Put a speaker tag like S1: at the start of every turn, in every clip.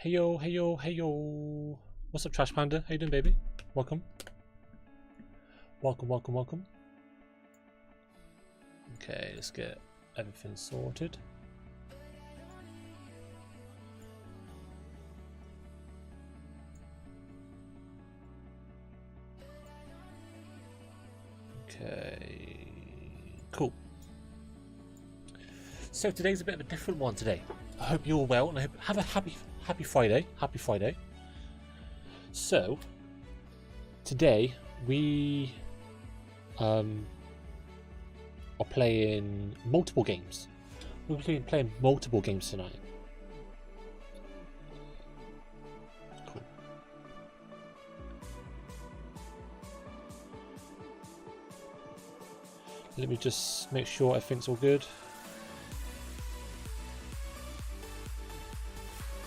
S1: Hey yo, hey yo, hey yo. What's up, Trash Panda? How you doing, baby? Welcome. Welcome, welcome, welcome. Okay, let's get everything sorted. Okay, cool. So today's a bit of a different one today. I hope you're all well, and I hope have a happy Friday. Happy Friday. So today we are playing multiple games. We're playing multiple games tonight. Cool. Let me just make sure everything's all good.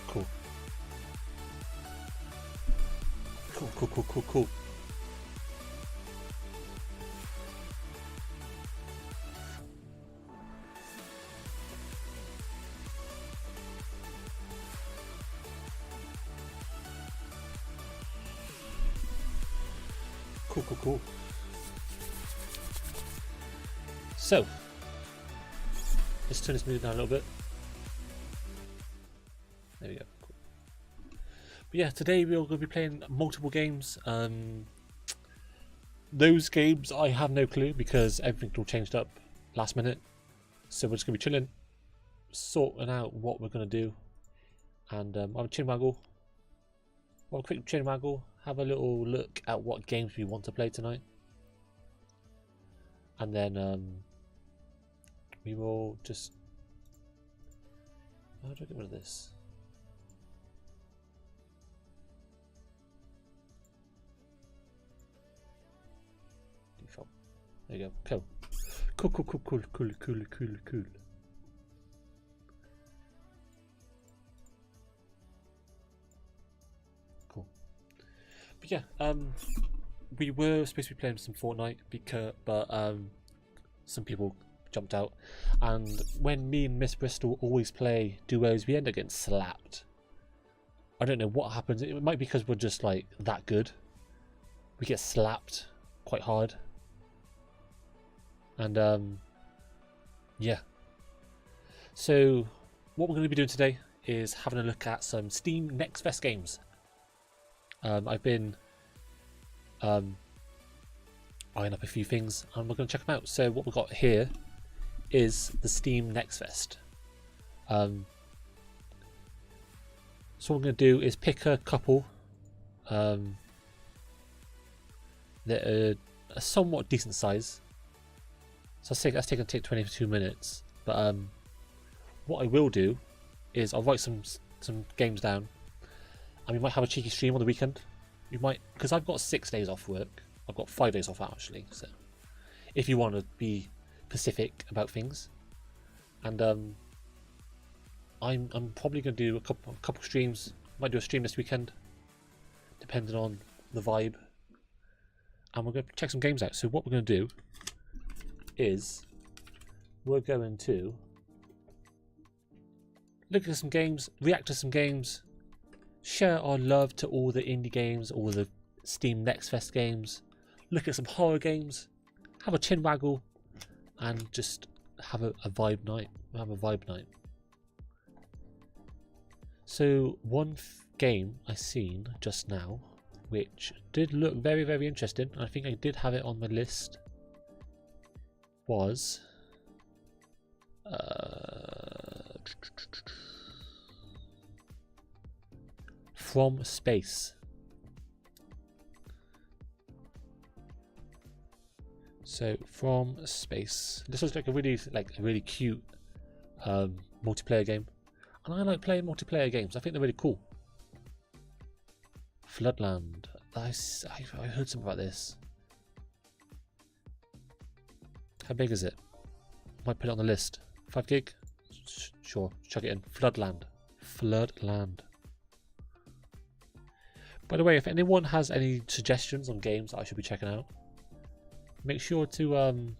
S1: Cool. Cool, cool, cool, cool, cool. Cool, cool, cool. So, let's turn this music down a little bit. There we go. Cool. But yeah, today we're going to be playing multiple games. Those games I have no clue because everything all changed up last minute. So we're just going to be chilling, sorting out what we're going to do. And I'll have a chin waggle. Well, a quick chin waggle. Have a little look at what games we want to play tonight. And then we will just... How do I get rid of this? Default. There you go. Cool. Cool, cool, cool, cool, cool, cool, cool, cool. Cool. But yeah, we were supposed to be playing some Fortnite, but some people jumped out, and when me and Miss Bristol always play duos, we end up getting slapped. I don't know what happens. It might be because we're just like that good. We get slapped quite hard, and yeah. So what we're going to be doing today is having a look at some Steam NextFest games. I've been eyeing up a few things, and we're going to check them out. So what we've got here is the Steam NextFest. So what I'm going to do is pick a couple that are a somewhat decent size. So that's going to take 22 minutes. But what I will do is I'll write some games down, and we might have a cheeky stream on the weekend. We might, because I've got 6 days off work. I've got 5 days off actually. So if you want to be specific about things, and I'm probably going to do a couple streams. Might do a stream this weekend, depending on the vibe. And we're going to check some games out. So what we're going to do is we're going to look at some games, react to some games, share our love to all the indie games, all the Steam NextFest games, look at some horror games, have a chin waggle, and just have a vibe night. Have a vibe night. So one game I seen just now, which did look very, very interesting, I think I did have it on my list, was From Space. So From Space. This looks like a really cute multiplayer game, and I like playing multiplayer games. I think they're really cool. Floodland. I heard something about this. How big is it? Might put it on the list. 5 gig? Sure, chuck it in. Floodland. Floodland. By the way, if anyone has any suggestions on games that I should be checking out, make sure to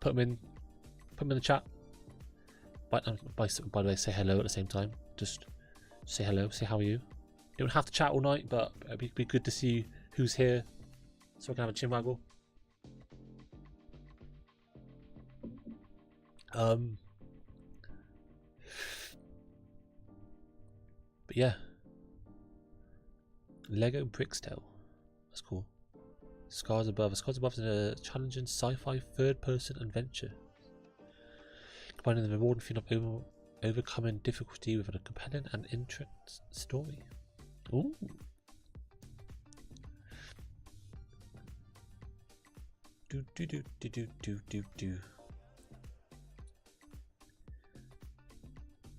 S1: put them in the chat. By the way, say hello at the same time. Just Say hello, say how are you. You don't have to chat all night, but it'd be good to see who's here so I can have a chin waggle. But yeah. Lego Brickstale. That's cool. Scars Above. Scars Above is a challenging sci-fi third-person adventure, combining the rewarding feeling of overcoming difficulty with a compelling and interesting story. Ooh. Do do do do do do do do.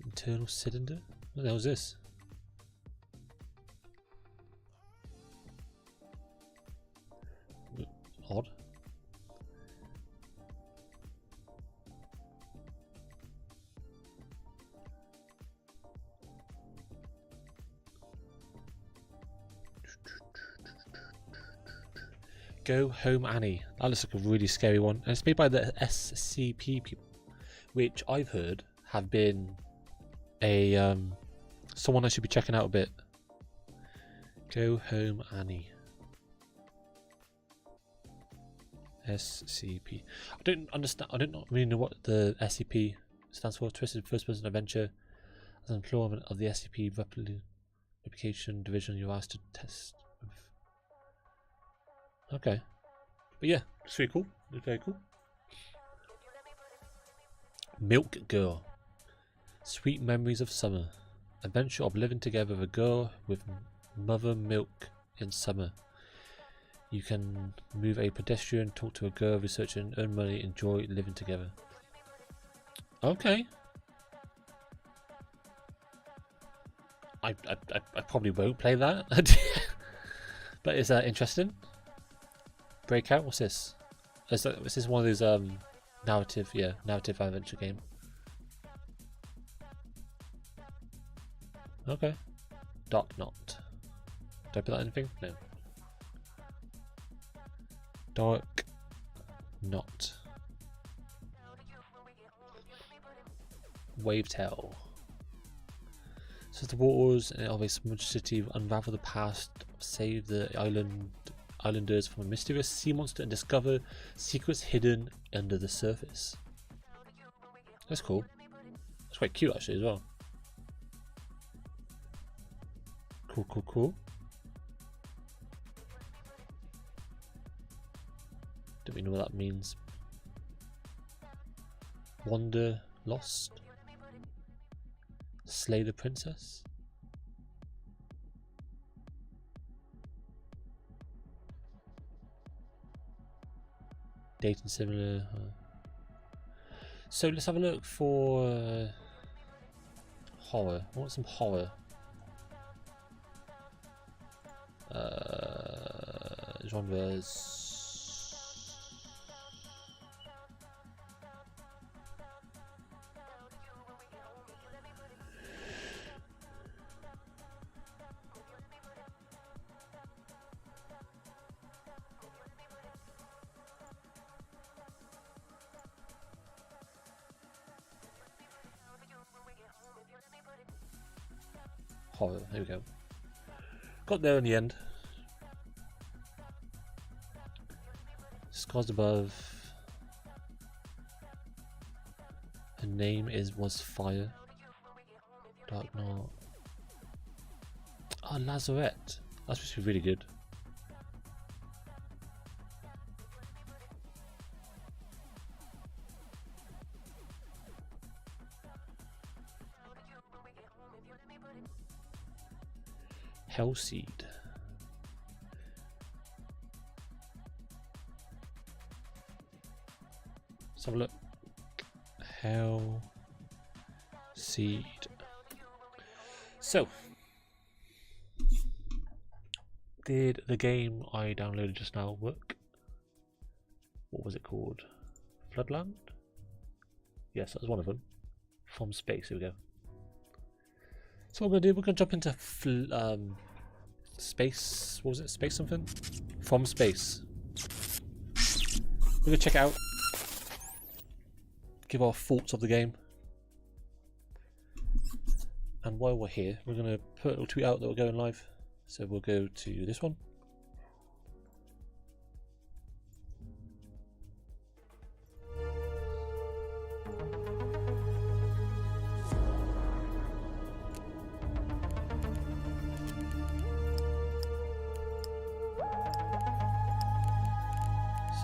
S1: Internal cylinder? What the hell is this? Odd. Go Home Annie. That looks like a really scary one. And it's made by the SCP people, which I've heard have been a someone I should be checking out a bit. Go Home Annie. SCP. I don't understand. I don't really know what the SCP stands for. Twisted First Person Adventure. As an employee of the SCP Replication Division, you're asked to test. Okay, but yeah, it's really cool. It's very cool. Milk Girl. Sweet Memories of Summer. Adventure of living together with a girl with mother milk in summer. You can move a pedestrian, talk to a girl, research and earn money, enjoy living together. Okay. I probably won't play that. But is that interesting? Breakout? What's this? Is this one of those narrative adventure game? Okay. Dark Knot. Do I put that in anything? No. Dark Knot. Wavetail. So the waters of a smudged city unravel the past, save the islanders from a mysterious sea monster and discover secrets hidden under the surface. That's cool. That's quite cute actually as well. Cool, cool, cool. Don't we know what that means? Wander Lost. Slay the Princess. Dating similar. So let's have a look for horror. I want some horror. Genres. Horror, there we go. Got there in the end. Scars Above. Her name was Fire. Dark Knot. Oh, Lazarette. That's supposed to be really good. Hellseed. Let's have a look. Hellseed. So, did the game I downloaded just now work? What was it called? Floodland? Yes, that was one of them. From Space, here we go. So what we're going to do, we're going to jump into Space, what was it? Space something? From Space. We're going to check it out. Give our thoughts of the game. And while we're here, we're going to put a little tweet out that we're going live. So we'll go to this one.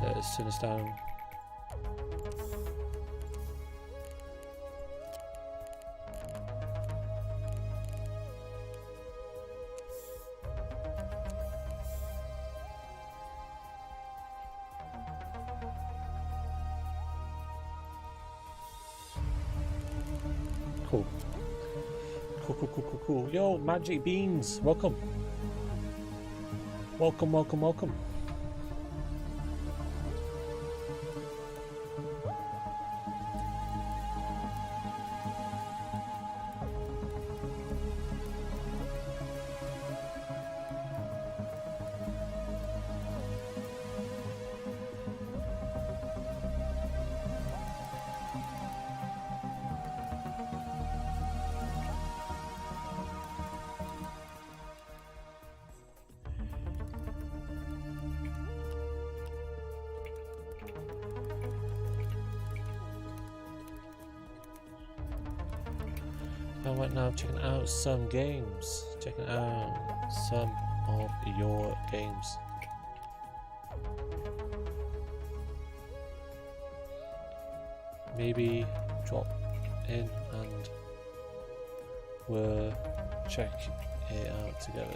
S1: So let's turn this down. Cool. Cool. Yo, Magic Beans, welcome. Welcome. Right now, checking out some games. Checking out some of your games. Maybe drop in and we'll check it out together.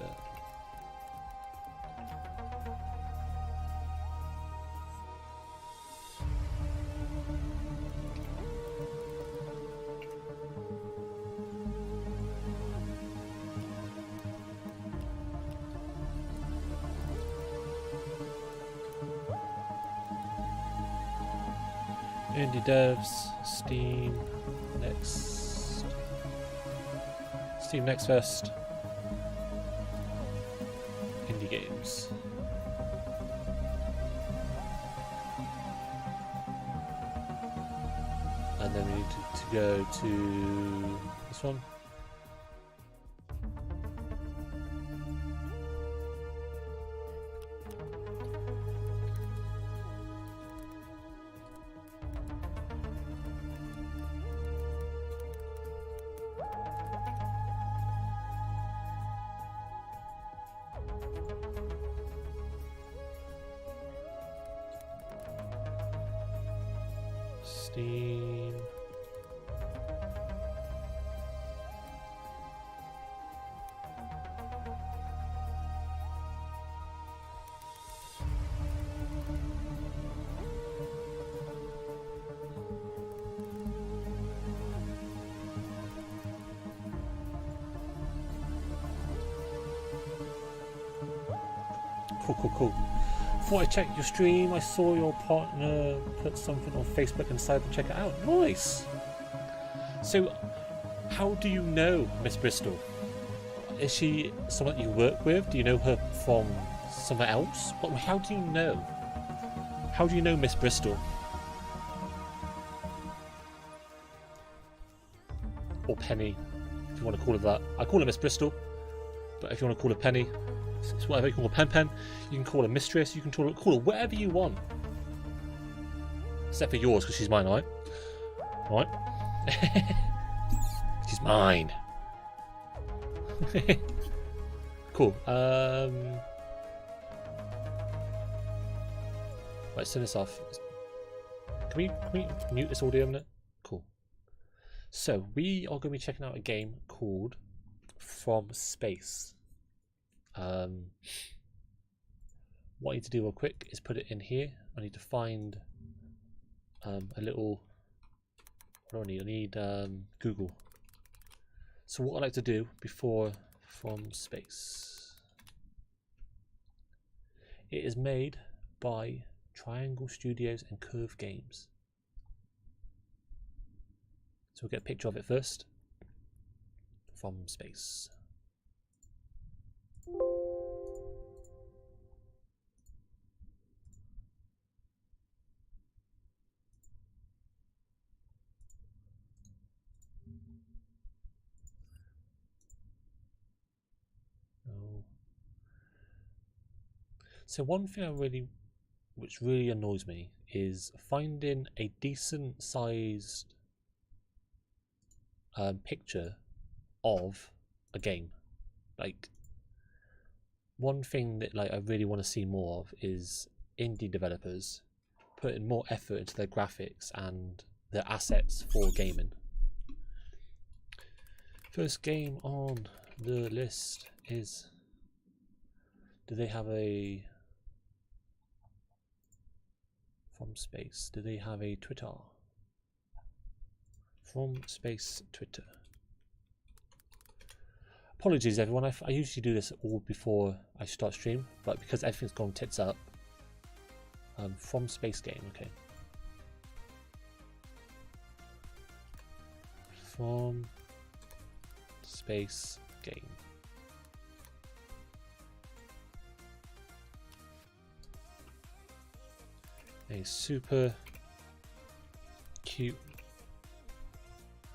S1: Indie devs, Steam NextFest, indie games. And then we need to go to this one. Steam. Cool. Thought I checked your stream. I saw your partner put something on Facebook and decided to check it out. Nice. So, how do you know Miss Bristol? Is she someone that you work with? Do you know her from somewhere else? How do you know? How do you know Miss Bristol? Or Penny, if you want to call her that. I call her Miss Bristol, but if you want to call her Penny, it's whatever. You can call her Pen. You can call her Mistress. You can call her whatever you want. Except for yours, because she's mine, alright? Alright? She's mine. Cool. Right, let's turn this off. Can we mute this audio a minute? Cool. So, we are going to be checking out a game called From Space. What I need to do real quick is put it in here. I need to find a little. What do I need? I need Google. So what I like to do before From Space. It is made by Triangle Studios and Curve Games. So we'll get a picture of it first. From Space. So one thing which really annoys me, is finding a decent sized picture of a game. Like, one thing that I really want to see more of is indie developers putting more effort into their graphics and their assets for gaming. First game on the list is, do they have a From Space? Do they have a Twitter? From Space Twitter. Apologies everyone, I usually do this all before I start stream, but because everything's gone tits up, From Space game, okay. From Space game. A super cute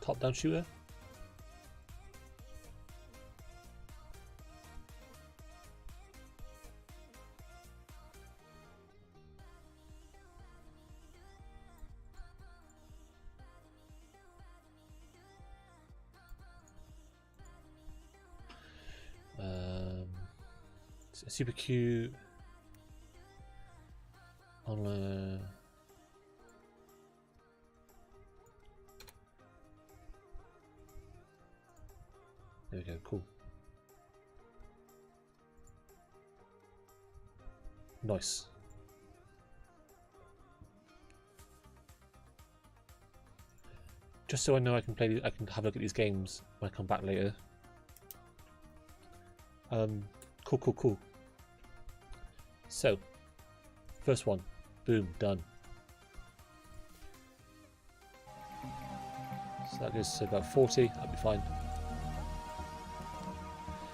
S1: top-down shooter. Super cute on there we go, cool. Nice. Just so I know I can play, I can have a look at these games when I come back later. Cool. So, first one, boom, done. So that goes to about 40, that'll be fine.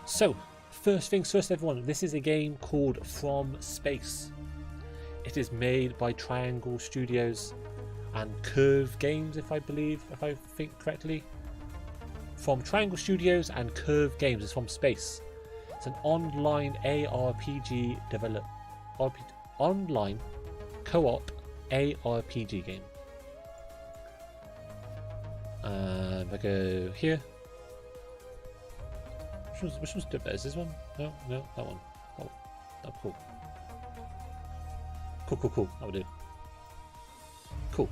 S1: So, first things first everyone, this is a game called From Space. It is made by Triangle Studios and Curve Games, if I think correctly. From Triangle Studios and Curve Games, it's From Space. It's an online ARPG online co-op ARPG game. And I go here. Which one's better? Is this one? No, that one. Oh, cool. Cool. That would do. Cool.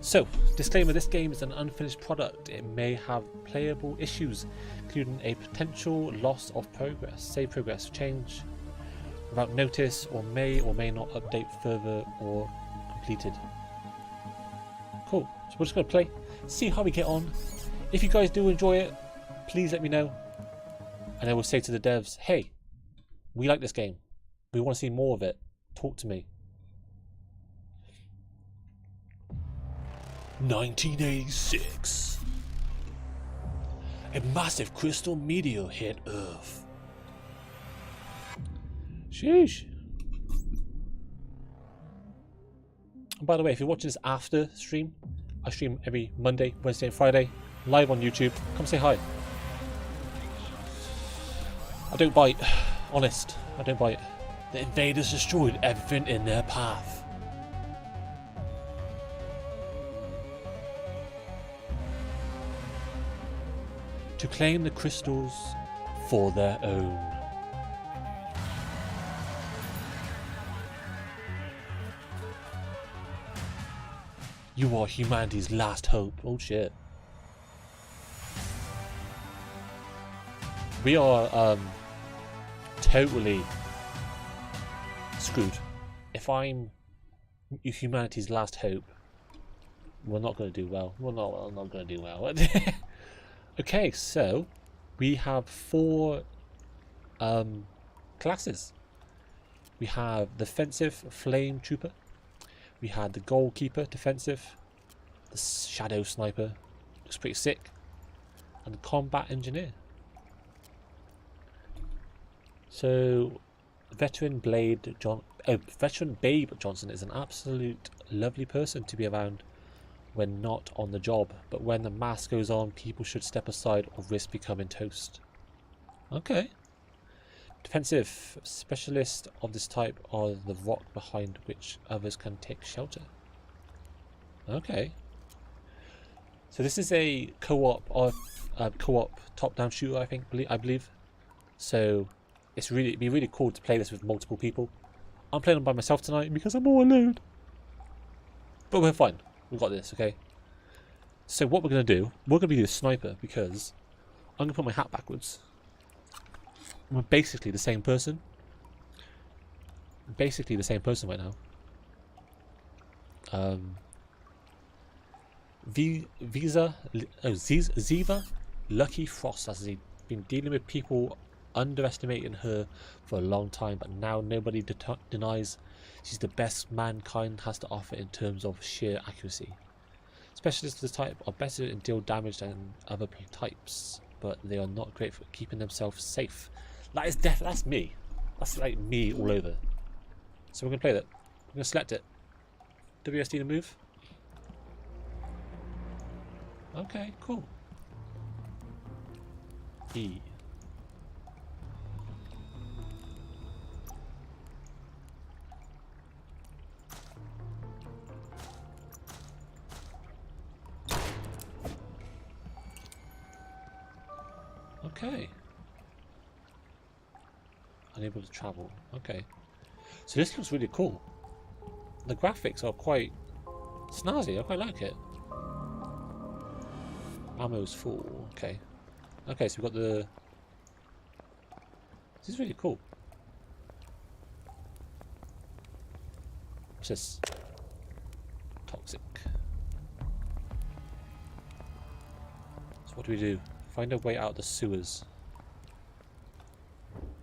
S1: So, disclaimer, this game is an unfinished product. It may have playable issues, including a potential loss of progress. Save progress change without notice, or may not update further or completed. Cool. So we're just going to play, see how we get on. If you guys do enjoy it, please let me know. And I will say to the devs, hey, we like this game. We want to see more of it. Talk to me. 1986. A massive crystal meteor hit Earth. Sheesh. And by the way, if you're watching this after stream, I stream every Monday, Wednesday and Friday, live on YouTube. Come say hi. I don't bite. Honest, I don't bite. The invaders destroyed everything in their path. To claim the crystals for their own. You are humanity's last hope. Oh shit. We are totally screwed. If I'm humanity's last hope, we're not going to do well. We're not going to do well. Okay, so we have 4 classes. We have defensive flame trooper. We had the goalkeeper defensive. The shadow sniper looks pretty sick, and the combat engineer. So, veteran Babe Johnson is an absolute lovely person to be around when not on the job, but when the mask goes on, people should step aside or risk becoming toast. Okay. Defensive. Specialists of this type are the rock behind which others can take shelter. Okay. So this is a co-op top-down shooter, I believe. So it'd be really cool to play this with multiple people. I'm playing by myself tonight because I'm all alone. But we're fine. We've got this, okay? So what we're going to do, we're going to be the sniper because I'm going to put my hat backwards. We're basically the same person. Basically the same person right now. Ziva Lucky Frost has been dealing with people underestimating her for a long time, but now nobody denies she's the best mankind has to offer in terms of sheer accuracy. Specialists of this type are better in deal damage than other types, but they are not great for keeping themselves safe. That's me. That's like me all over. So we're gonna play that. We're gonna select it. WSD to move. Okay, cool. E. Okay. Unable to travel. Okay. So this looks really cool. The graphics are quite snazzy. I quite like it. Ammo's full. Okay. Okay, so we've got the... This is really cool. What's this? Toxic. So what do we do? Find a way out of the sewers.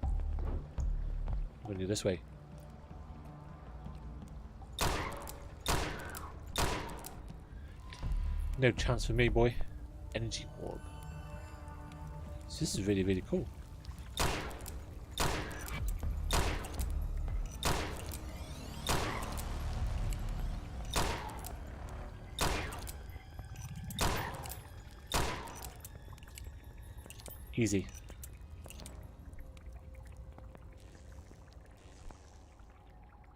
S1: I'm gonna go this way. No chance for me, boy. Energy orb. So this is really, really cool. Easy.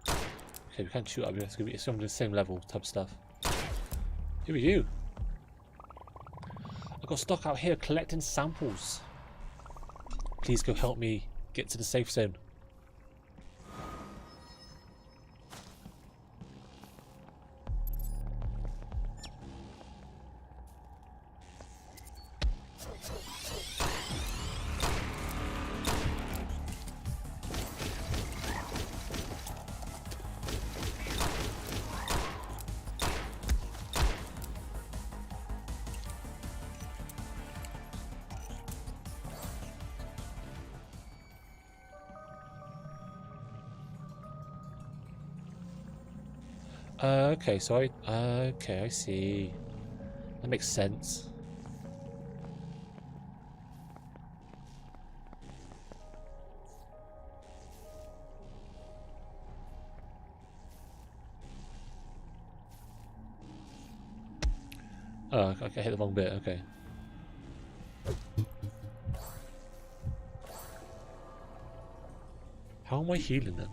S1: Okay, we can't shoot up. It's gonna be some of the same level type stuff. Who are you? I got stuck out here collecting samples. Please go help me get to the safe zone. Okay, so I see. That makes sense. Oh, okay, I hit the wrong bit, okay. How am I healing then?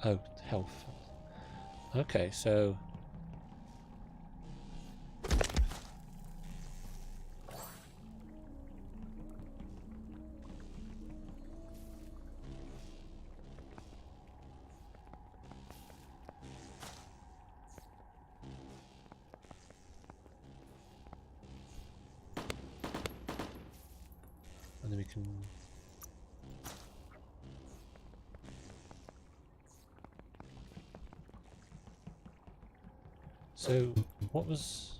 S1: Oh, health. Okay, so... And then we can... So, what was...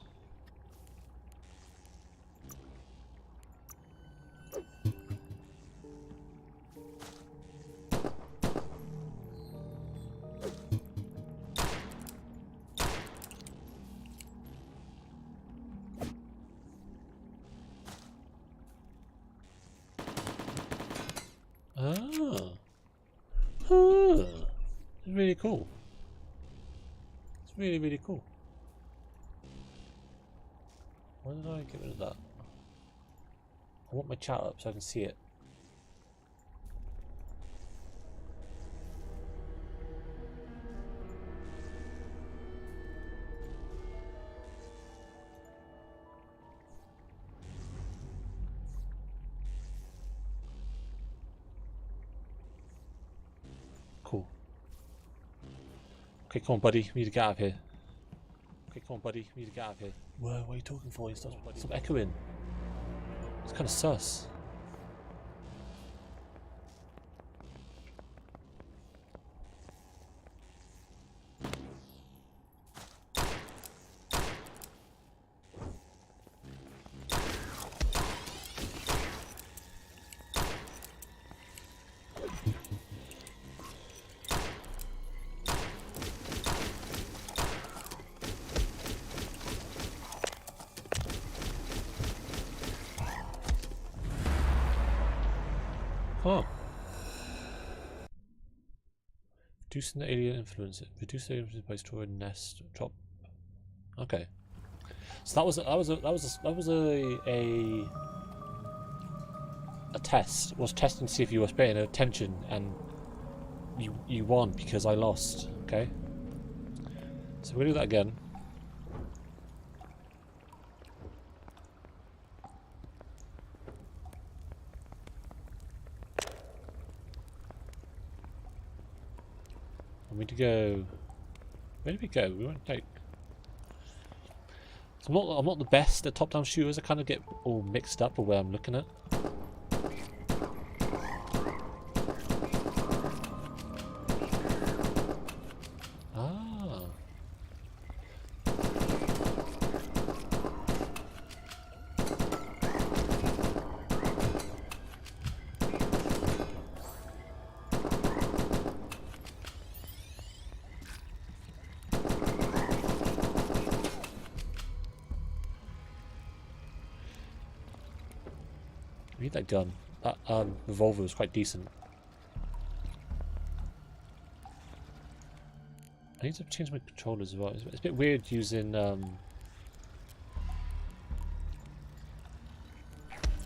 S1: Ah. Huh. It's really cool. It's really, really cool. Why did I get rid of that? I want my chat up so I can see it. Okay, come on, buddy. We need to get out of here. Okay, come on, buddy. We need to get out of here. Whoa, what are you talking for? Stop echoing. It's kind of sus. Oh. Reducing the alien influence. Reduce the alien influence by destroying nest drop. Okay. So that was a test. It was testing to see if you were paying attention, and you won because I lost. Okay. So we'll do that again. We need to go. Where did we go? We went like. So I'm not the best at top-down shooters. I kind of get all mixed up with where I'm looking at. Ah. I need that gun. That revolver was quite decent. I need to change my controllers as well. It's a bit weird using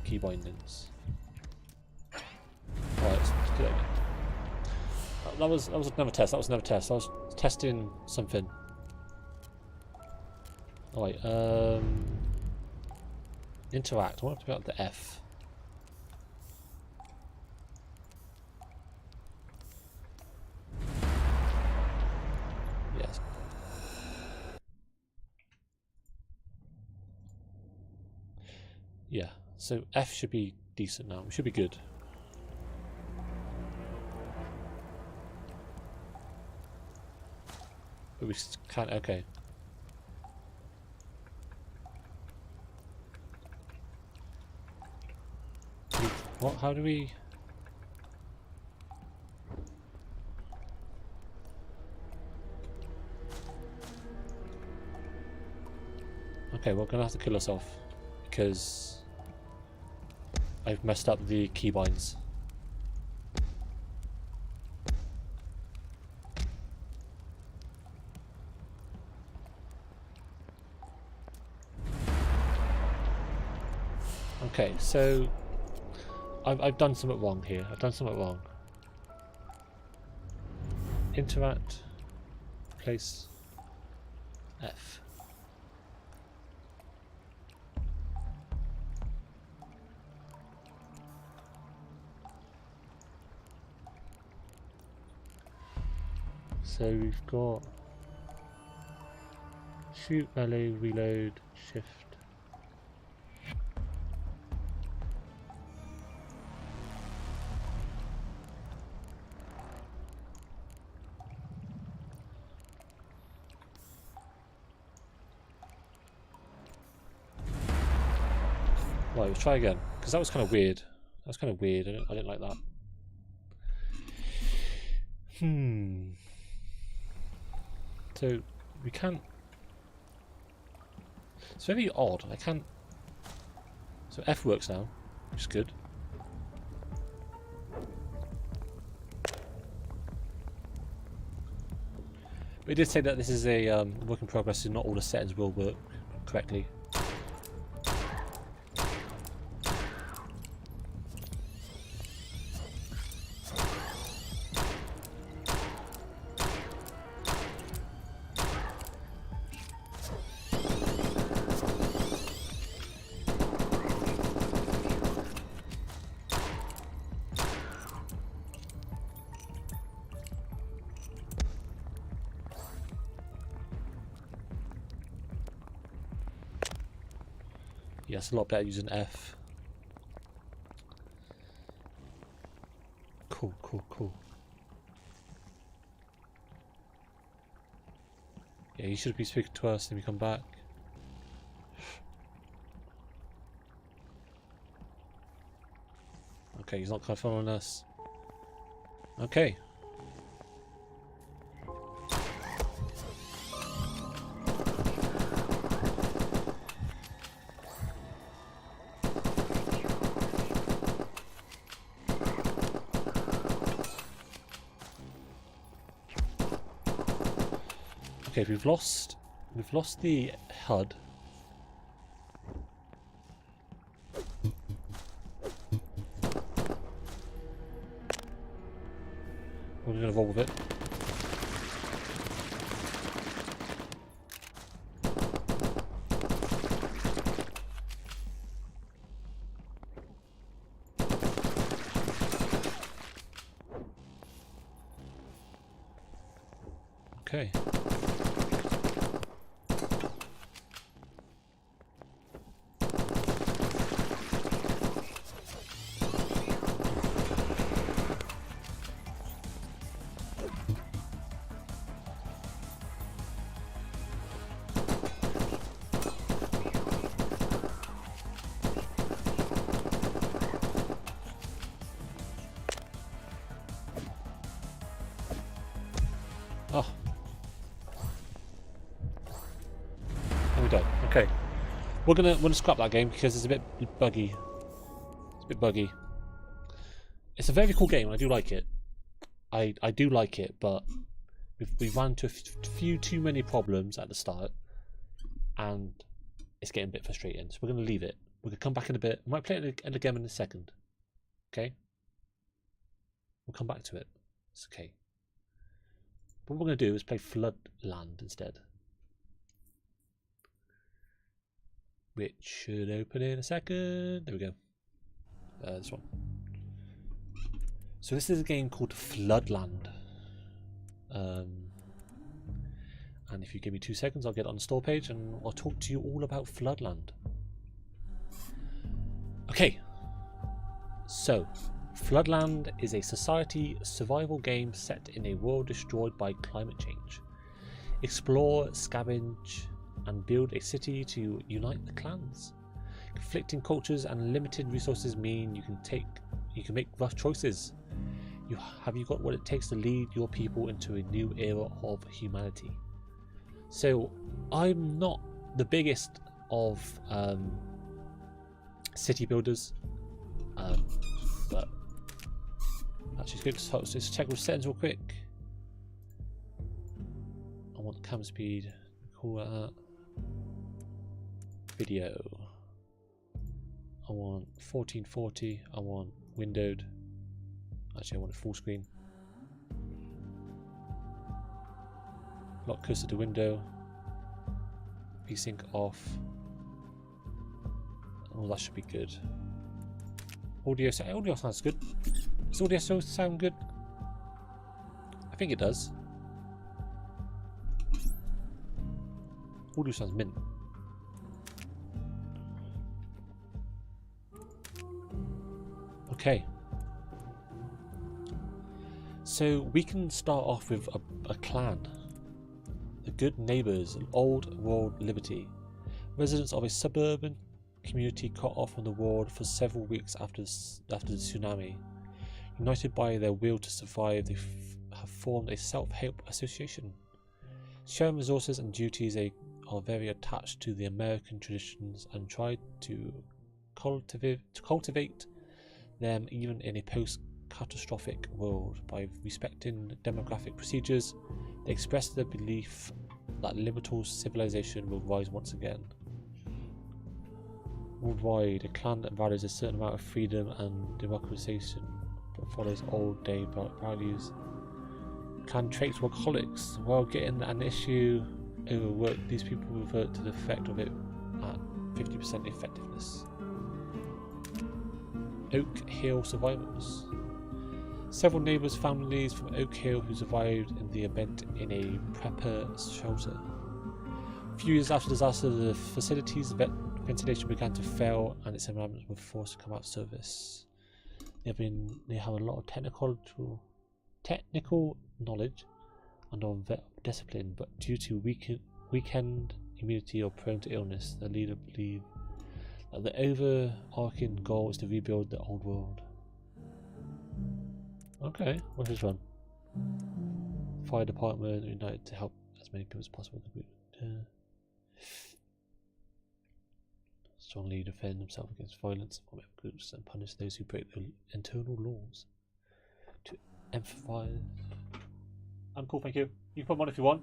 S1: key bindings. Right, let's do that again. That was another test. That was another test. I was testing something. Alright, interact. I want to pick up the F. Yes. Yeah, so F should be decent now. It should be good. But we can't. Okay. What? How do we? Okay, we're gonna have to kill ourselves because I've messed up the keybinds. Okay, so I've done something wrong here. I've done something wrong. Interact, place F. So we've got shoot, melee, reload, shift. Right, we'll try again, because that was kind of weird. That was kind of weird. I didn't like that. So we can't. It's very odd. I can't. So F works now, which is good. We did say that this is a work in progress, so not all the settings will work correctly. Yeah, it's a lot better using F. Cool, cool, cool. Yeah, you should be speaking to us when we come back. Okay, he's not kind of following us. Okay. Okay, we've lost the HUD. We're gonna roll with it. Okay. Oh. And we're done. Okay. We're gonna scrap that game because it's a bit buggy. It's a bit buggy. It's a very cool game. I do like it. I do like it, but we ran into a few too many problems at the start, and it's getting a bit frustrating. So we're gonna leave it. We're gonna come back in a bit. We might play it again in a second. Okay. We'll come back to it. It's okay. What we're going to do is play Floodland instead, which should open in a second. There we go. This one. So this is a game called Floodland. And if you give me 2 seconds, I'll get on the store page and I'll talk to you all about Floodland. Okay. So, Floodland is a society survival game set in a world destroyed by climate change. Explore, scavenge, and build a city to unite the clans. Conflicting cultures and limited resources mean you can make rough choices. Have you got what it takes to lead your people into a new era of humanity? So, I'm not the biggest of city builders, but actually, it's good. So let's check with settings real quick. I want the camera speed. Call that. Video. I want 1440. I want windowed. Actually, I want it full screen. Lock cursor to window. VSync off. Oh, that should be good. Audio sounds good. Does audio sound good? I think it does. Audio sounds mint. Okay. So we can start off with a clan. The Good Neighbours, Old World Liberty. Residents of a suburban community cut off from the world for several weeks after the tsunami. United by their will to survive, they have formed a self-help association. Sharing resources and duties, they are very attached to the American traditions and try to cultivate them even in a post-catastrophic world. By respecting demographic procedures, they express the belief that liminal civilization will rise once again. Worldwide, a clan that values a certain amount of freedom and democratization but follows old day values. Clan traits workaholics. While getting an issue overwork, these people revert to the effect of it at 50% effectiveness. Oak Hill survivors. Several neighbours' families from Oak Hill who survived in the event in a prepper shelter. A few years after the disaster, the facility's Ventilation began to fail and its environments were forced to come out of service. They have a lot of technical knowledge and of discipline, but due to weakened immunity or prone to illness, the leader believed that the overarching goal is to rebuild the old world. Okay, what's this one? Fire department united to help as many people as possible. Strongly defend himself against violence from groups and punish those who break the internal laws. To emphasize. I'm cool, thank you. You can put them on if you want.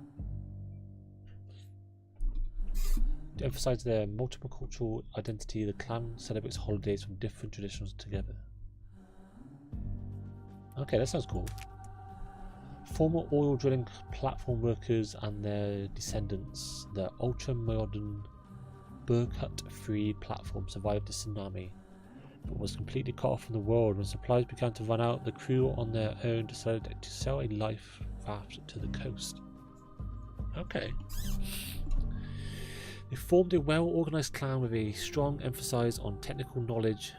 S1: To emphasize their multiple cultural identity, the clan celebrates holidays from different traditions together. Okay, that sounds cool. Former oil drilling platform workers and their descendants, the ultra-modern Burkut-free platform survived the tsunami, but was completely cut off from the world. When supplies began to run out, the crew on their own decided to sell a life raft to the coast. Okay. They formed a well-organised clan with a strong emphasis on technical knowledge.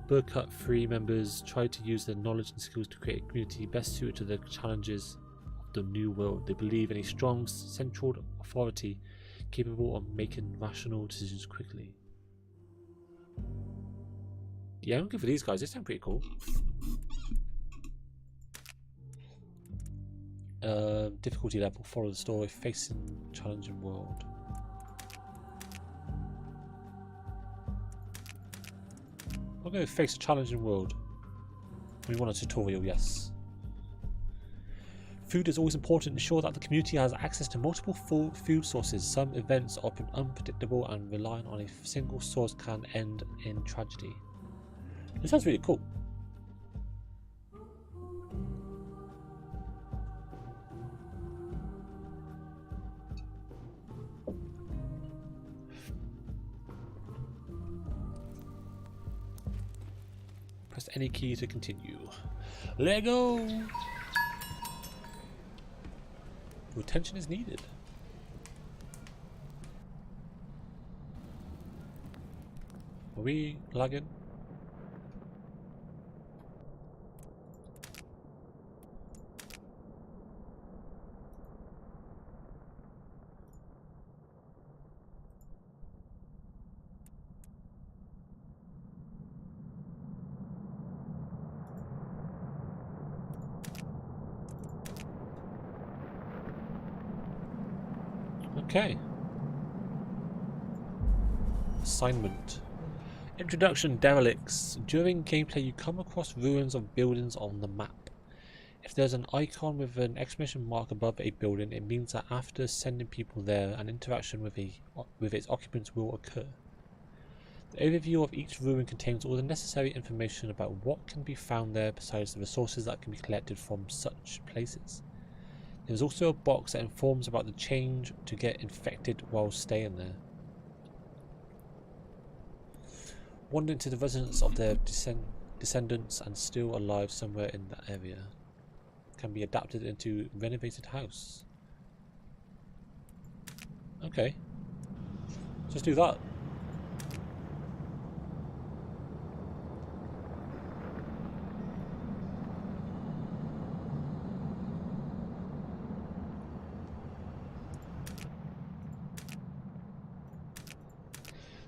S1: Burkut-free members tried to use their knowledge and skills to create a community best suited to the challenges of the new world. They believe in a strong central authority capable of making rational decisions quickly. Yeah, I'm good for these guys. They sound pretty cool. Difficulty level: follow the story, facing challenging world. I'm going to face a challenging world. We want a tutorial, yes. Food is always important. Ensure that the community has access to multiple food sources. Some events are unpredictable and relying on a single source can end in tragedy. This sounds really cool. Press any key to continue. Let go! Retention is needed. Are we lagging? Okay. Assignment. Introduction: Derelicts. During gameplay you come across ruins of buildings on the map. If there's an icon with an exclamation mark above a building, it means that after sending people there, an interaction with its occupants will occur. The overview of each ruin contains all the necessary information about what can be found there besides the resources that can be collected from such places. There is also a box that informs about the change to get infected while staying there. Wander into the residence of their descendants and still alive somewhere in that area. Can be adapted into renovated house. Okay. Let's do that.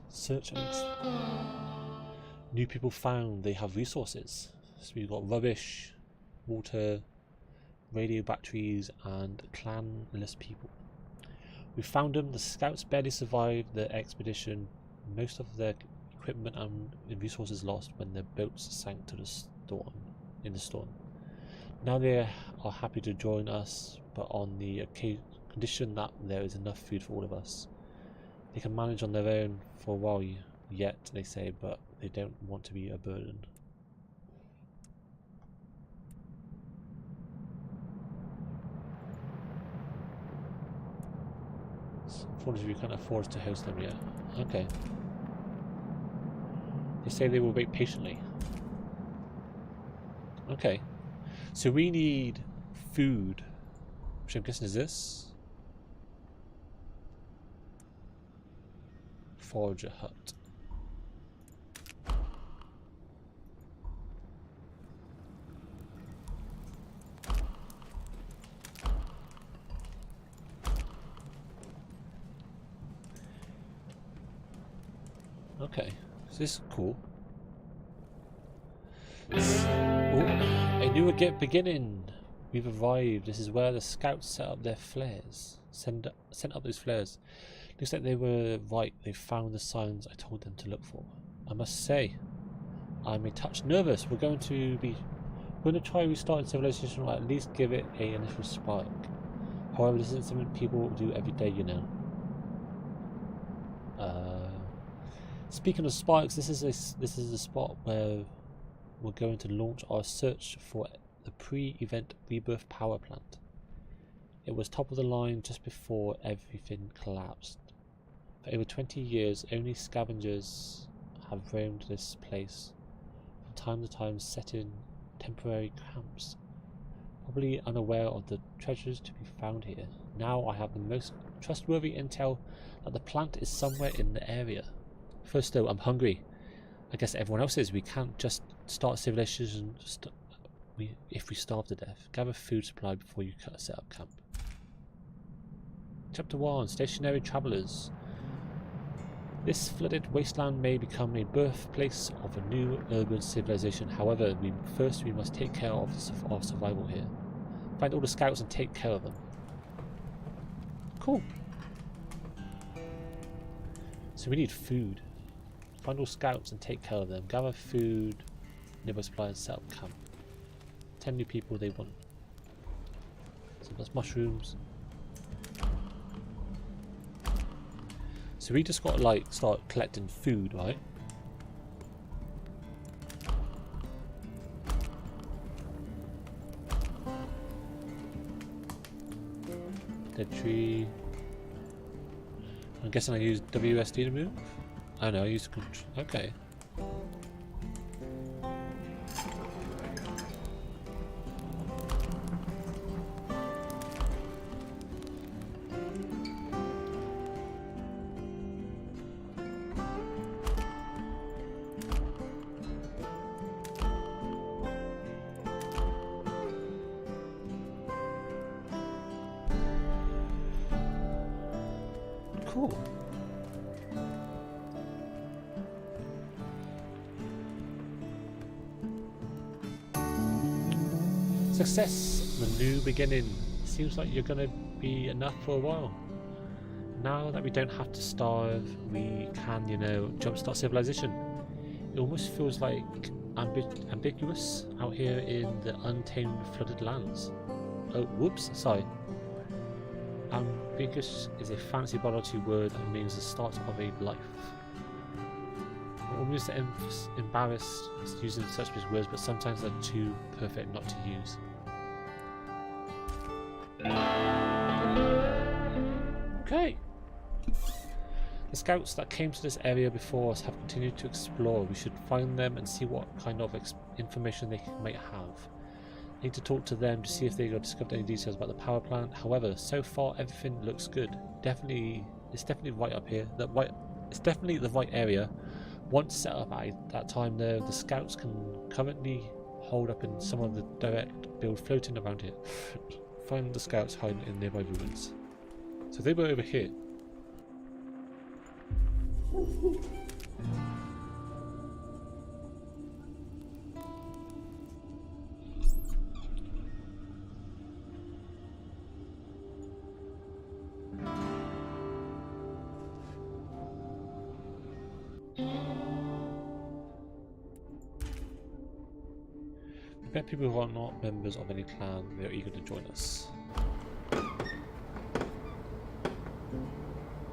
S1: Search and new people found. They have resources. So we've got rubbish, water, radio batteries, and clanless people. We found them. The scouts barely survived the expedition. Most of their equipment and resources lost when their boats sank to the storm. In the storm. Now they are happy to join us, but on the condition that there is enough food for all of us. They can manage on their own for a while yet, they say, but they don't want to be a burden. Unfortunately, we can't afford to host them yet. Okay. They say they will wait patiently. Okay. So we need food, which I'm guessing is this. Forager hut. Okay, so this is cool. Oh, a new beginning. We've arrived. This is where the scouts set up their flares. Sent up those flares. Looks like they were right. They found the signs I told them to look for. I must say, I'm a touch nervous. We're going to try restarting civilization, or at least give it an initial spark. However, this isn't something people do every day, you know. Speaking of sparks, this is a spot where we're going to launch our search for the pre-event rebirth power plant. It was top of the line just before everything collapsed. For over 20 years, only scavengers have roamed this place, from time to time setting temporary camps, probably unaware of the treasures to be found here. Now I have the most trustworthy intel that the plant is somewhere in the area. First though, I'm hungry. I guess everyone else is. We can't just start civilization if we starve to death. Gather food supply before you set up camp. Chapter 1. Stationary Travellers. This flooded wasteland may become a birthplace of a new urban civilization. However, first we must take care of our survival here. Find all the scouts and take care of them. Cool. So we need food. Find all scouts and take care of them. Gather food, nearby supplies, set up camp. 10 new people they want. So that's mushrooms. So we just got to like start collecting food, right? Dead tree. I'm guessing I use WSD to move? Oh no, I use control. Okay. Cool. Success, the new beginning. Seems like you're gonna be enough for a while. Now that we don't have to starve, we can, you know, jumpstart civilization. It almost feels like ambiguous out here in the untamed flooded lands. Oh, whoops, sorry. Ambiguous is a fancy biology word that means the start of a life. I'm almost embarrassed using such big words, but sometimes they're too perfect not to use. Okay. The scouts that came to this area before us have continued to explore. We should find them and see what kind of information they might have. I need to talk to them to see if they have discovered any details about the power plant. However, so far everything looks good. It's definitely right up here. It's definitely the right area. Once set up at that time, the scouts can currently hold up in some of the direct build floating around here. Find the scouts hiding in nearby ruins. So they were over here. We bet people who are not members of any clan, they are eager to join us.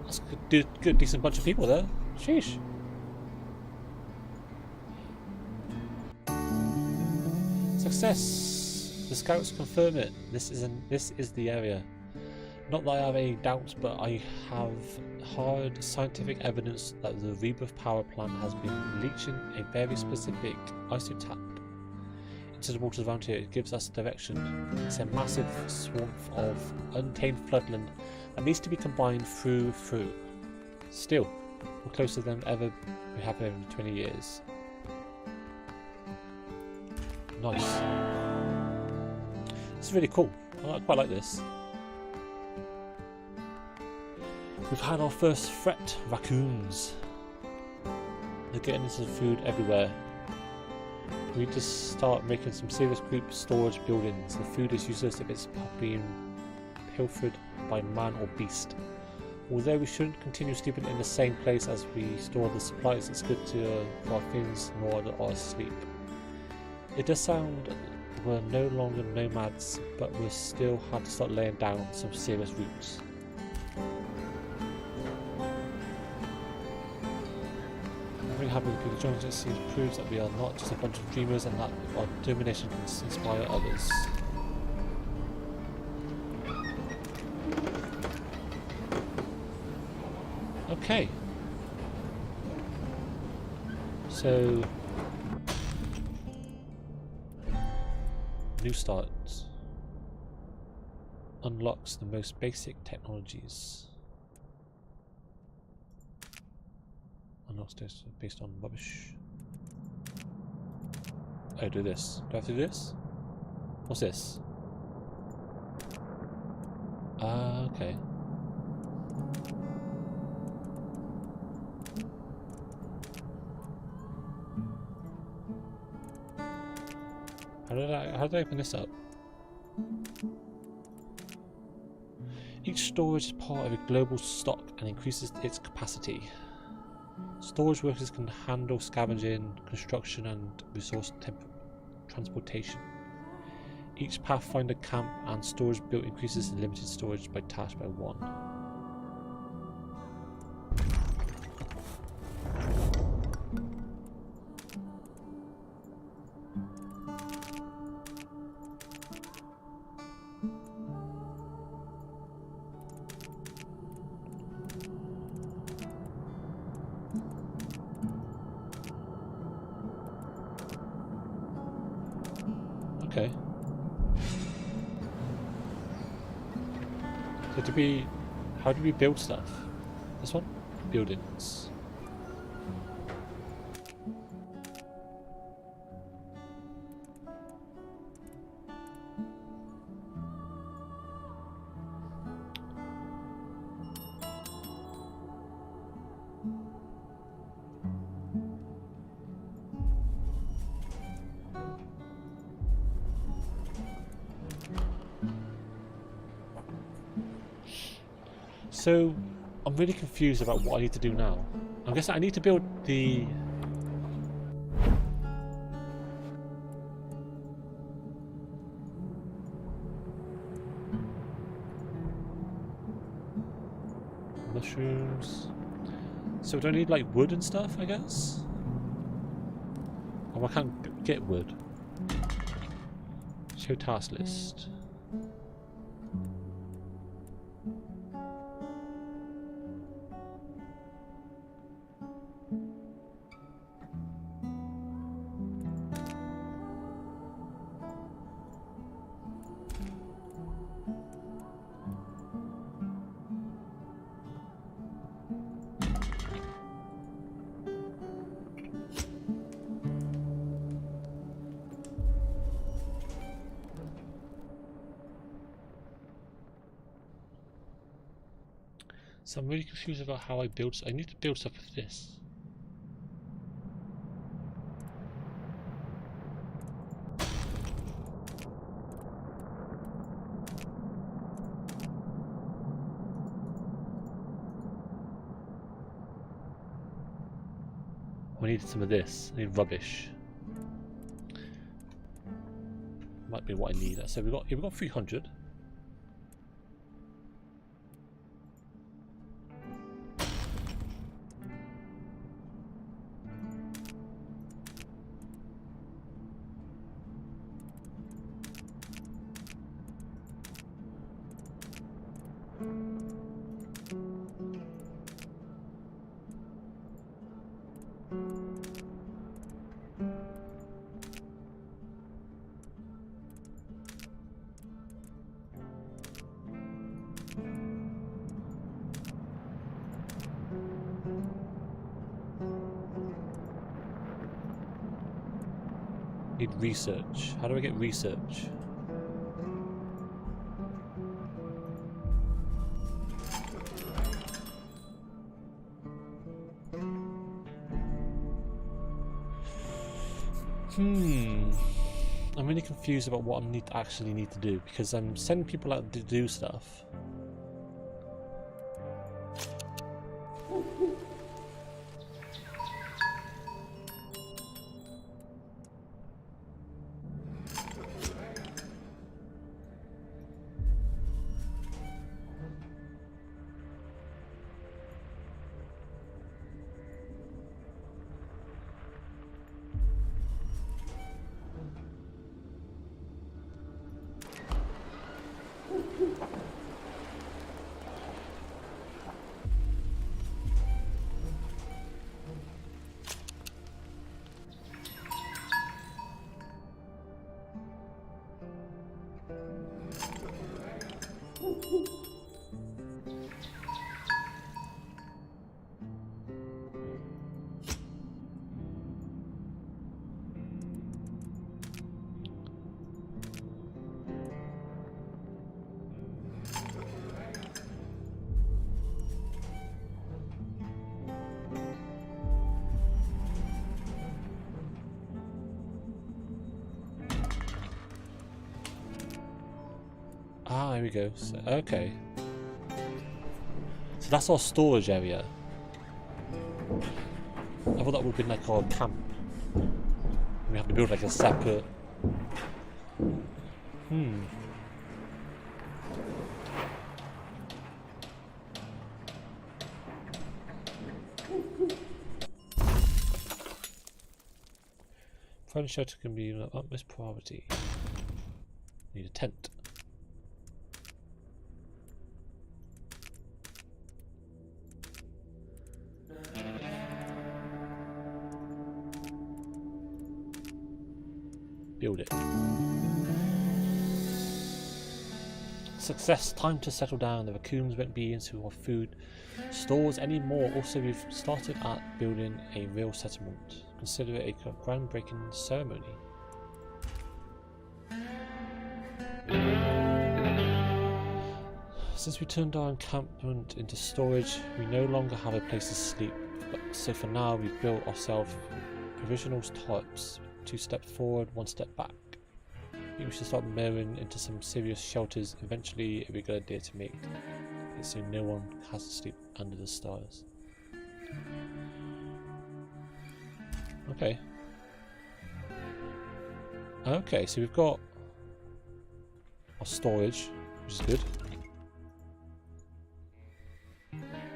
S1: That's a good decent bunch of people there. Sheesh. Success! The scouts confirm it. This is the area. Not that I have any doubts, but I have hard scientific evidence that the rebirth power plant has been leaching a very specific isotope into the waters around here. It gives us direction. It's a massive swamp of untamed floodland that needs to be combined through. Still, We're closer than ever we have been in 20 years. Nice. This is really cool. I quite like this. We've had our first threat, raccoons. They're getting into the food everywhere. We need to start making some serious group storage buildings. The food is useless if it's being pilfered by man or beast. Although we shouldn't continue sleeping in the same place as we store the supplies, it's good to for our things nor our sleep. It does sound we're no longer nomads, but we still have to start laying down some serious roots. I'm really happy with people joining us. It proves that we are not just a bunch of dreamers and that our determination can inspire others. Okay. So new starts unlocks the most basic technologies. Unlocks this based on rubbish. Oh, do this. Do I have to do this? What's this? Ah, okay. How did I open this up? Each storage is part of a global stock and increases its capacity. Storage workers can handle scavenging, construction and resource transportation. Each Pathfinder camp and storage built increases the limited storage by task by 1. Okay. So how do we build stuff? This one? Buildings. So, I'm really confused about what I need to do now. I'm guessing I need to build the... mushrooms. So do I need like wood and stuff, I guess? Oh, I can't get wood. Show task list. So I'm really confused about how I build. I need to build stuff with this. I need some of this. I need rubbish. Might be what I need. So we've got 300. Need research. How do I get research? I'm really confused about what I actually need to do, because I'm sending people out to do stuff. Ah, here we go. So, okay. So that's our storage area. I thought that would have been like our camp. We have to build like a separate... Fire shelter can be the utmost priority. Need a tent. Build it. Success. Time to settle down. The raccoons won't be into our food stores anymore. Also, we've started at building a real settlement. Consider it a groundbreaking ceremony. Since we turned our encampment into storage, we no longer have a place to sleep. So for now, we've built ourselves provisional types. 2 steps forward, 1 step back. I think we should start mirroring into some serious shelters. Eventually, it'll be a good idea to make it so no one has to sleep under the stars. Okay. Okay, so we've got our storage, which is good.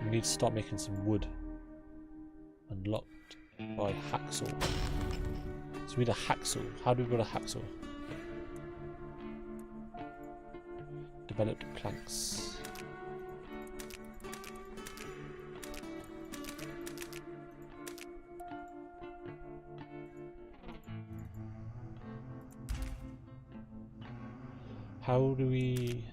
S1: We need to start making some wood. Unlocked by hacksaw. So we need a hacksaw. How do we build a hacksaw? Developed planks. How do we...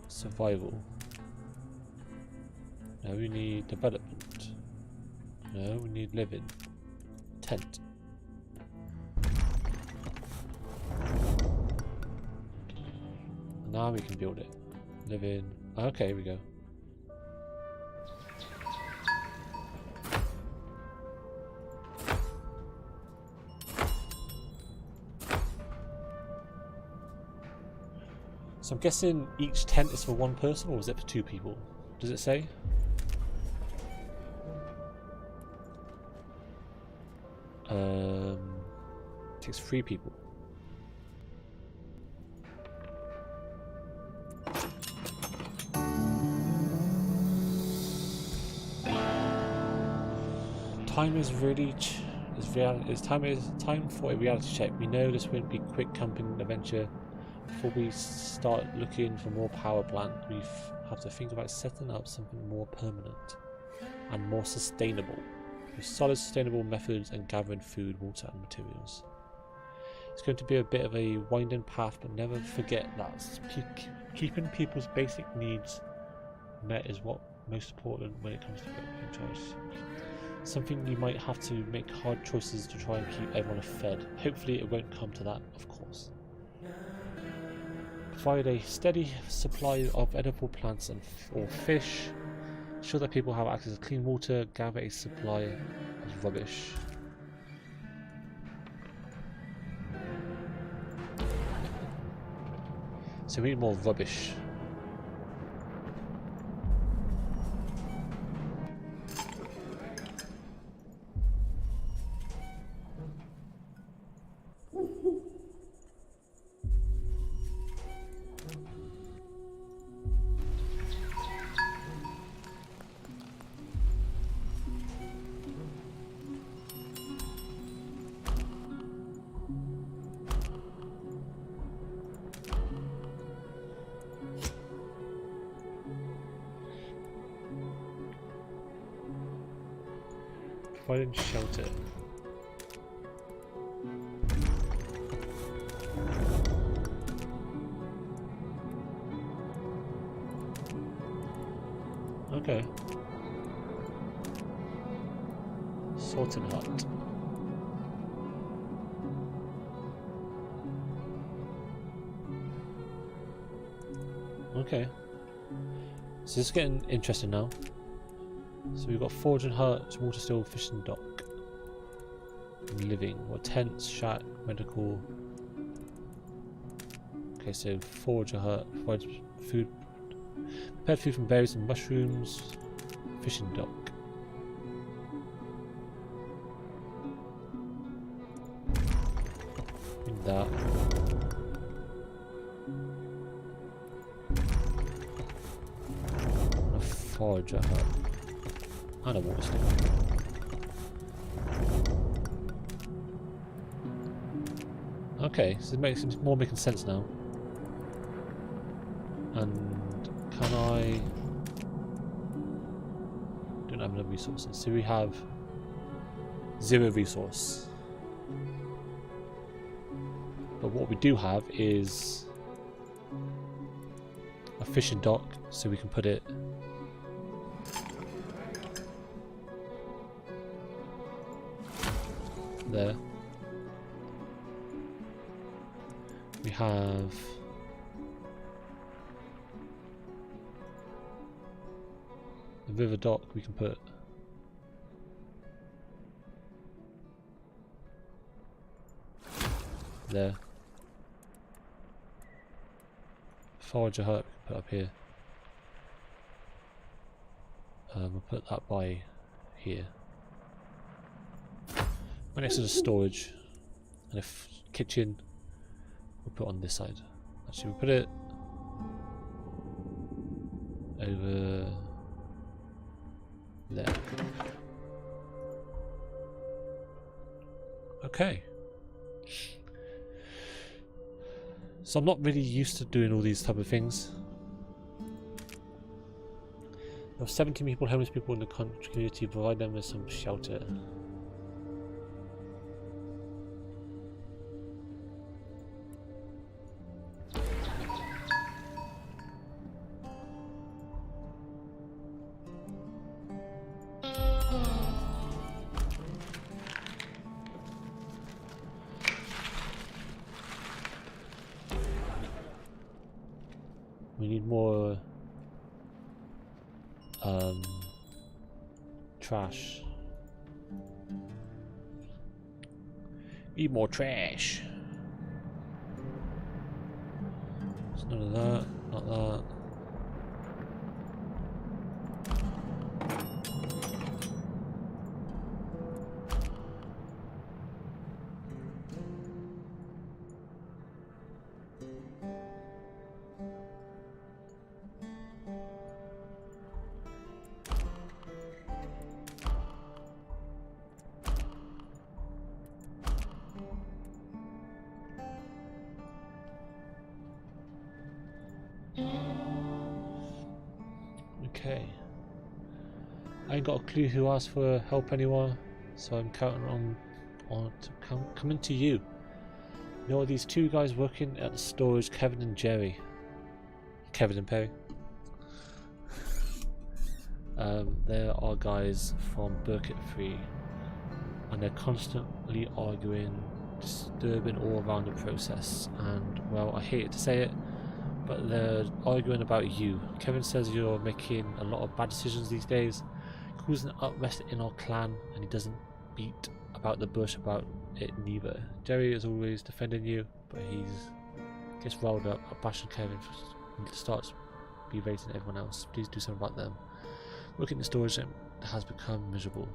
S1: Survival. Now we need development. No, we need living. Tent. Now we can build it. Living. Okay, here we go. So I'm guessing each tent is for 1 person, or is it for 2 people? Does it say? Takes 3 people. Time is really time for a reality check. We know this won't be a quick camping adventure. Before we start looking for more power plant, we have to think about setting up something more permanent and more sustainable, with solid sustainable methods and gathering food, water and materials. It's going to be a bit of a winding path, but never forget that keeping people's basic needs met is what most important when it comes to building choice. Something you might have to make hard choices to try and keep everyone fed. Hopefully it won't come to that, of course. Provide a steady supply of edible plants or fish. Ensure that people have access to clean water. Gather a supply of rubbish. So we need more rubbish. Providing shelter. Okay. Sorting hut. Okay. So this is getting interesting now. So we've got foraging hut, water still, fishing dock, living, or tents, shack, medical. Okay, so forager hut provides food, prepared food from berries and mushrooms, fishing dock. In that. And a forager hut. And a water stick. Okay, so it makes it more making sense now. And can I don't have enough resources. So we have 0 resource. But what we do have is a fishing dock, so we can put it there. We have the river dock we can put there. Forager hut we can put up here. We'll put that by here. Right next to the storage, and a kitchen we'll put on this side. Actually, we'll put it over there. Okay. So I'm not really used to doing all these type of things. There are 17 people, homeless people in the community. Provide them with some shelter. We need more trash. Need more trash. There's none of that, not that. Okay. I ain't got a clue who asked for help anymore, so I'm counting on coming to you. You know, these two guys working at the storage, Kevin and Jerry. Kevin and Perry. There are guys from Burkett Free, and they're constantly arguing, disturbing all around the process. And well, I hate to say it, but they're arguing about you. Kevin says you're making a lot of bad decisions these days, causing unrest in our clan, and he doesn't beat about the bush about it neither. Jerry is always defending you, but he's gets riled up, bashing Kevin, and starts berating everyone else. Please do something about them. Working in the storage has become miserable.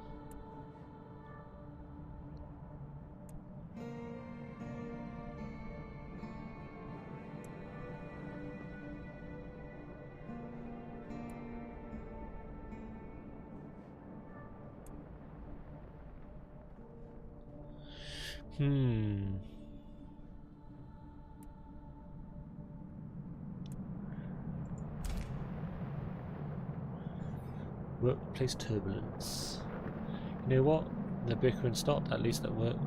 S1: Workplace turbulence. You know what? The bickering stopped, at least at work,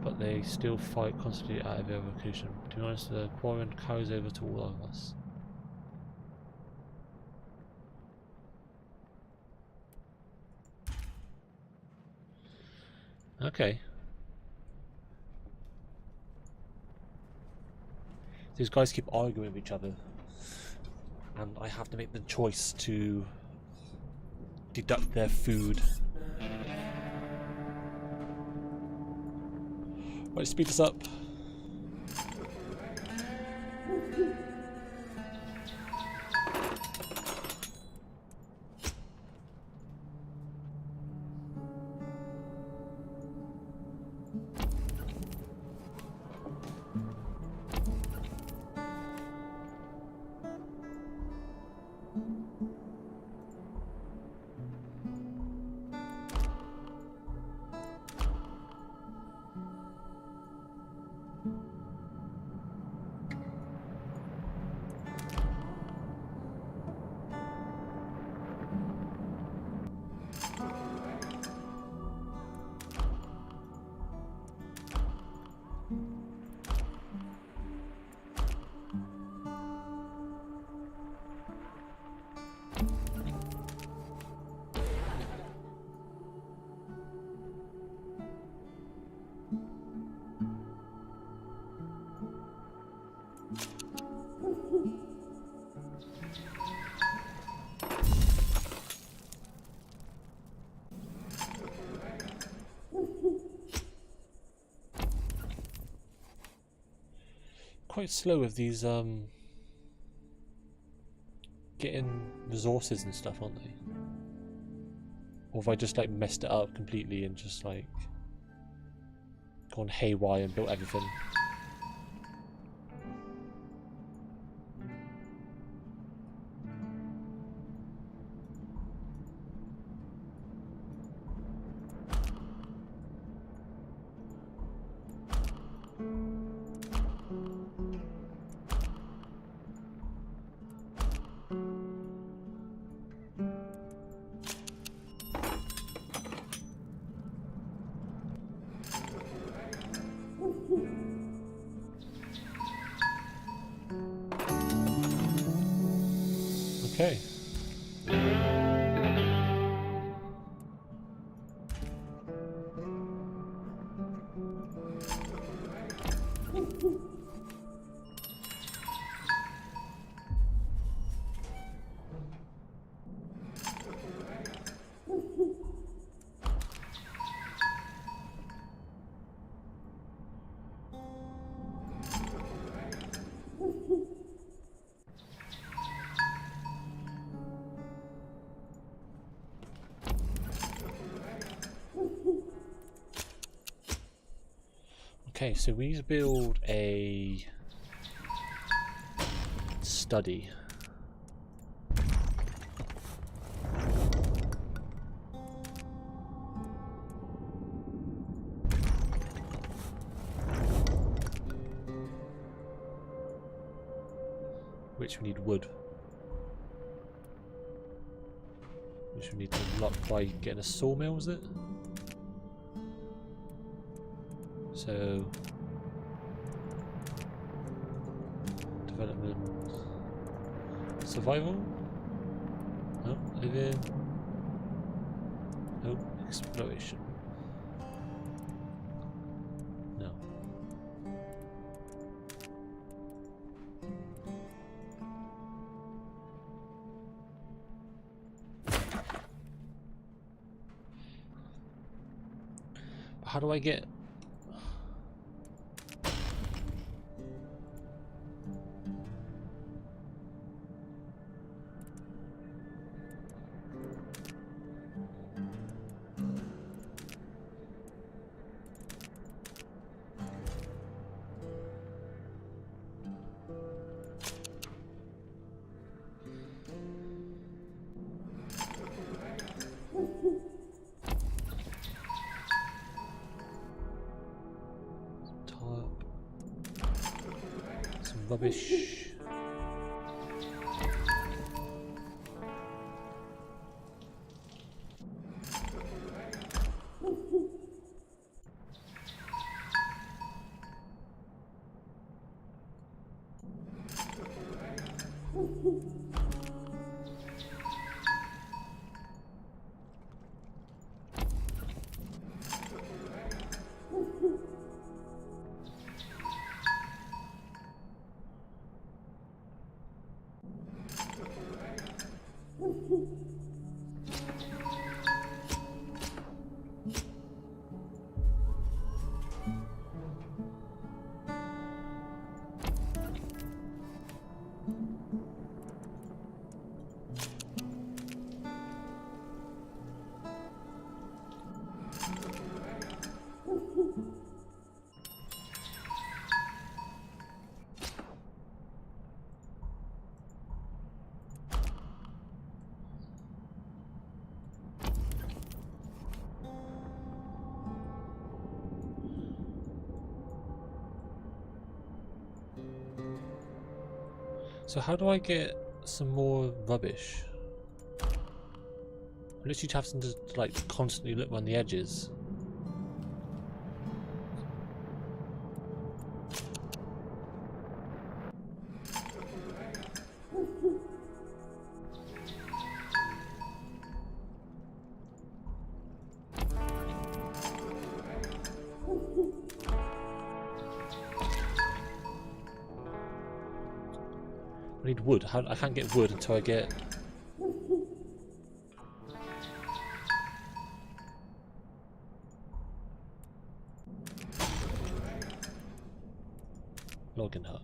S1: but they still fight constantly at every other occasion. To be honest, the quarrel carries over to all of us. Okay. These guys keep arguing with each other, and I have to make the choice to deduct their food. Right, speed this up. Quite slow with these getting resources and stuff, aren't they? Or have I just like messed it up completely and just like gone haywire and built everything? Okay. Okay, so we need to build a study. Which we need wood. Which we need to unlock by getting a sawmill, is it? So development. Survival? No. Living? No. Exploration? No. How do I get... Rubbish. So how do I get some more rubbish? I literally have to like constantly look around the edges. I need wood. I can't get wood until I get... Logging hut.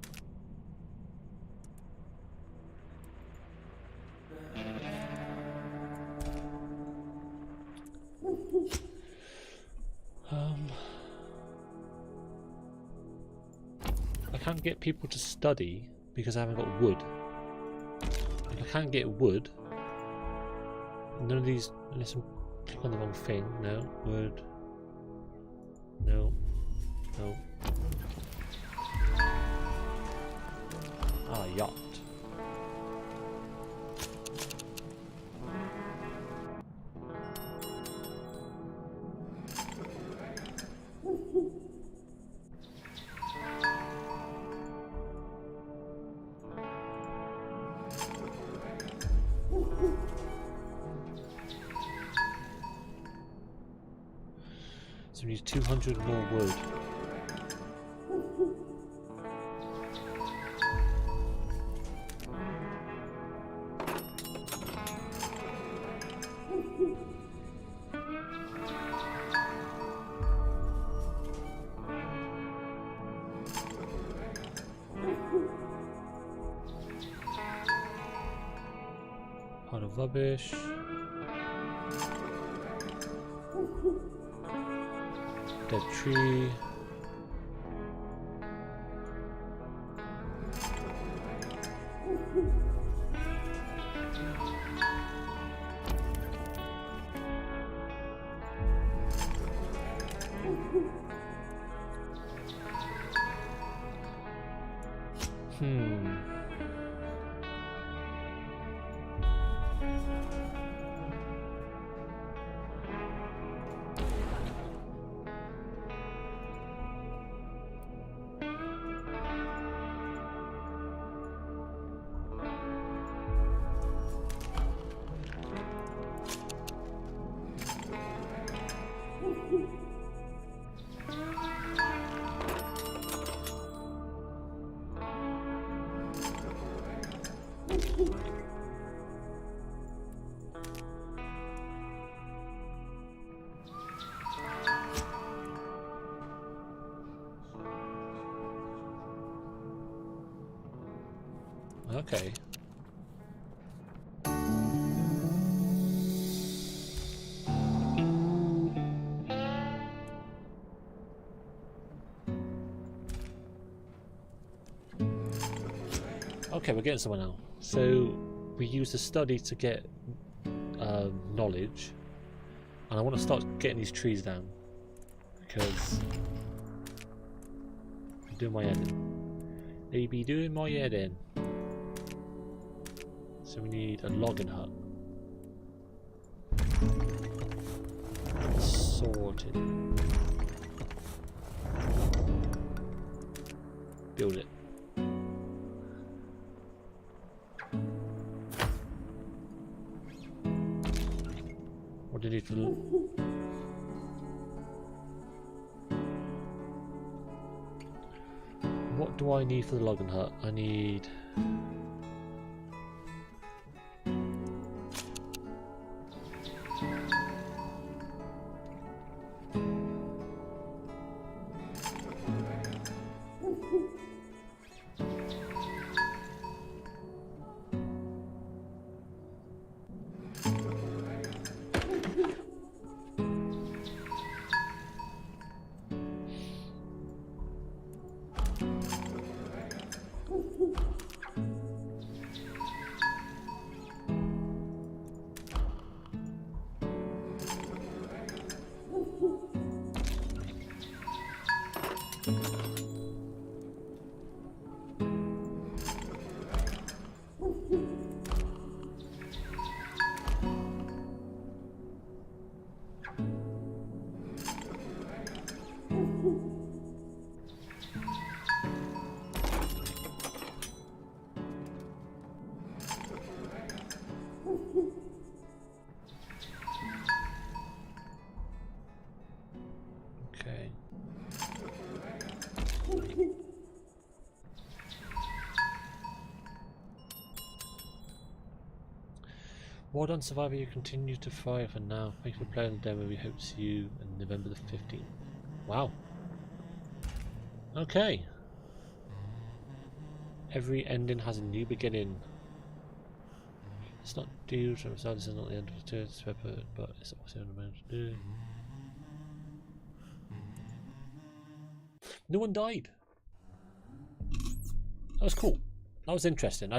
S1: I can't get people to study because I haven't got wood. If I can't get wood, none of these, unless I'm clicking on the wrong thing. No, wood. No. No. Ah, yacht. So we need 200 more wood. Part of rubbish. Dead tree. Okay. Okay, we're getting somewhere now. So we use the study to get knowledge, and I want to start getting these trees down because I'm doing my head in. They be doing my head in. So we need a logging hut. Sorted. Build it. What do you need for the... What do I need for the logging hut? I need... Okay. Well done, Survivor. You continue to thrive, and now thank you for playing the demo. We hope to see you on November the 15th. Wow. Okay. Every ending has a new beginning. It's not due to result. This is not the end of the tour, but it's also what I managed to do. No one died. That was cool. That was interesting.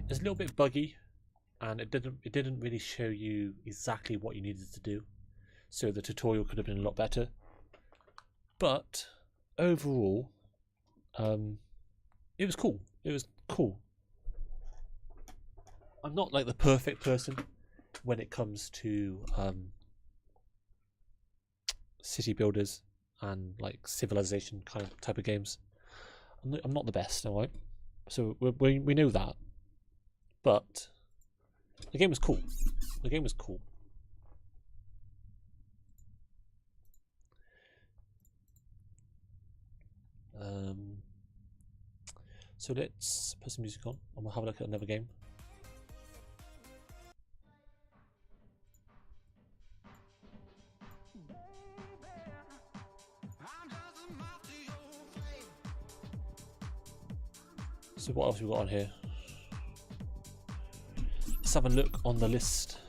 S1: It's a little bit buggy, and it didn't really show you exactly what you needed to do. So the tutorial could have been a lot better. But overall, it was cool. It was cool. I'm not like the perfect person when it comes to city builders and like civilization kind of type of games. I'm not the best, alright? So we know that, but the game was cool. The game was cool. So let's put some music on and we'll have a look at another game. So what else we got on here? Let's have a look on the list.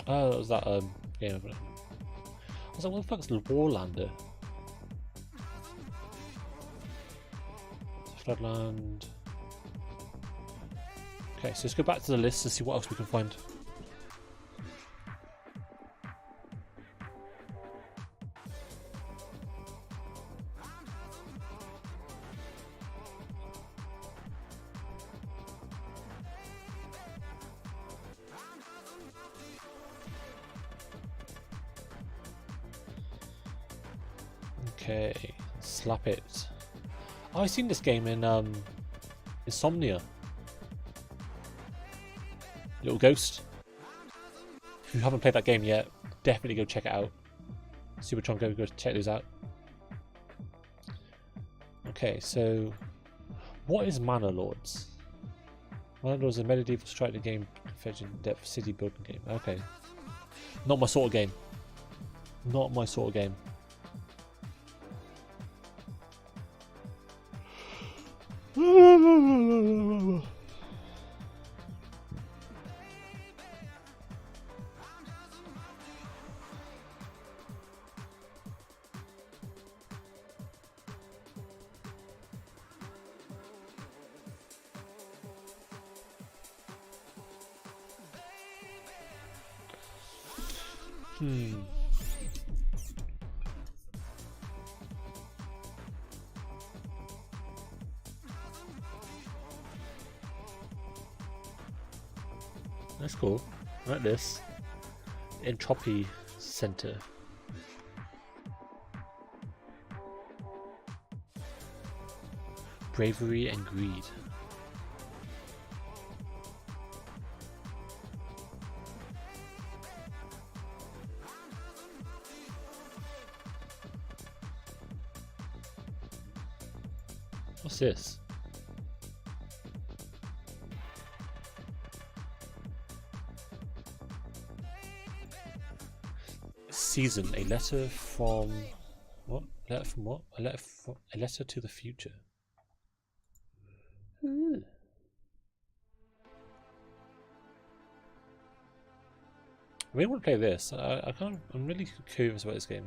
S1: Oh, that was that game, wasn't it? I was like, what the fuck is the Warlander? Floodland. Okay, so let's go back to the list and see what else we can find. Okay, slap it. Oh, I've seen this game in Insomnia. Little Ghost. If you haven't played that game yet, definitely go check it out. Supertron, go check those out. Okay, so what is Mana Lords? Mana Lords is a medieval strategy game, fetching depth city building game. Okay, not my sort of game. Not my sort of game. That's cool. I like this. Entropy Center. Bravery and Greed. What's this? Season, a letter from what? Letter from what? A letter to the future. I really want to play this. I'm really curious about this game.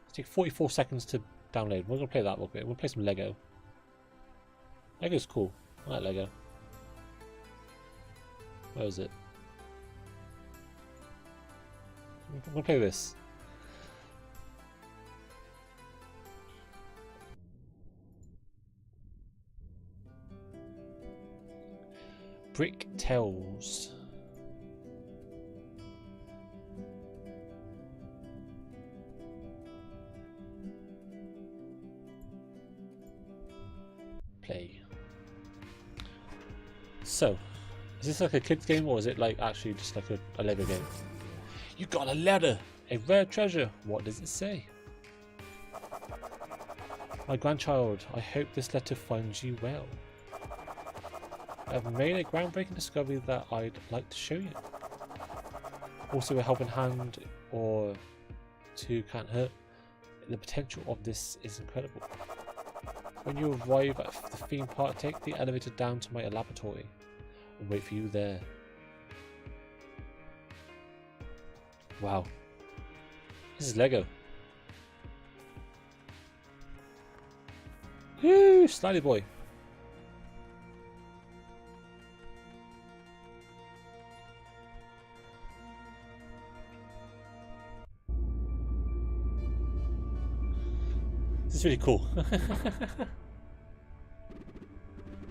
S1: It takes 44 seconds to download. We're gonna play that real quick. We'll play some Lego. Lego's cool. I like Lego. Where is it? I'm gonna play this. Brick Tales. Play. So, is this like a kids game or is it like actually just like a Lego game? You got a letter, a rare treasure. What does it say? My grandchild, I hope this letter finds you well. I've made a groundbreaking discovery that I'd like to show you. Also, a helping hand or two can't hurt. The potential of this is incredible. When you arrive at the theme park, take the elevator down to my laboratory. I'll wait for you there. Wow. This is Lego. Woo! Slidey boy. This is really cool.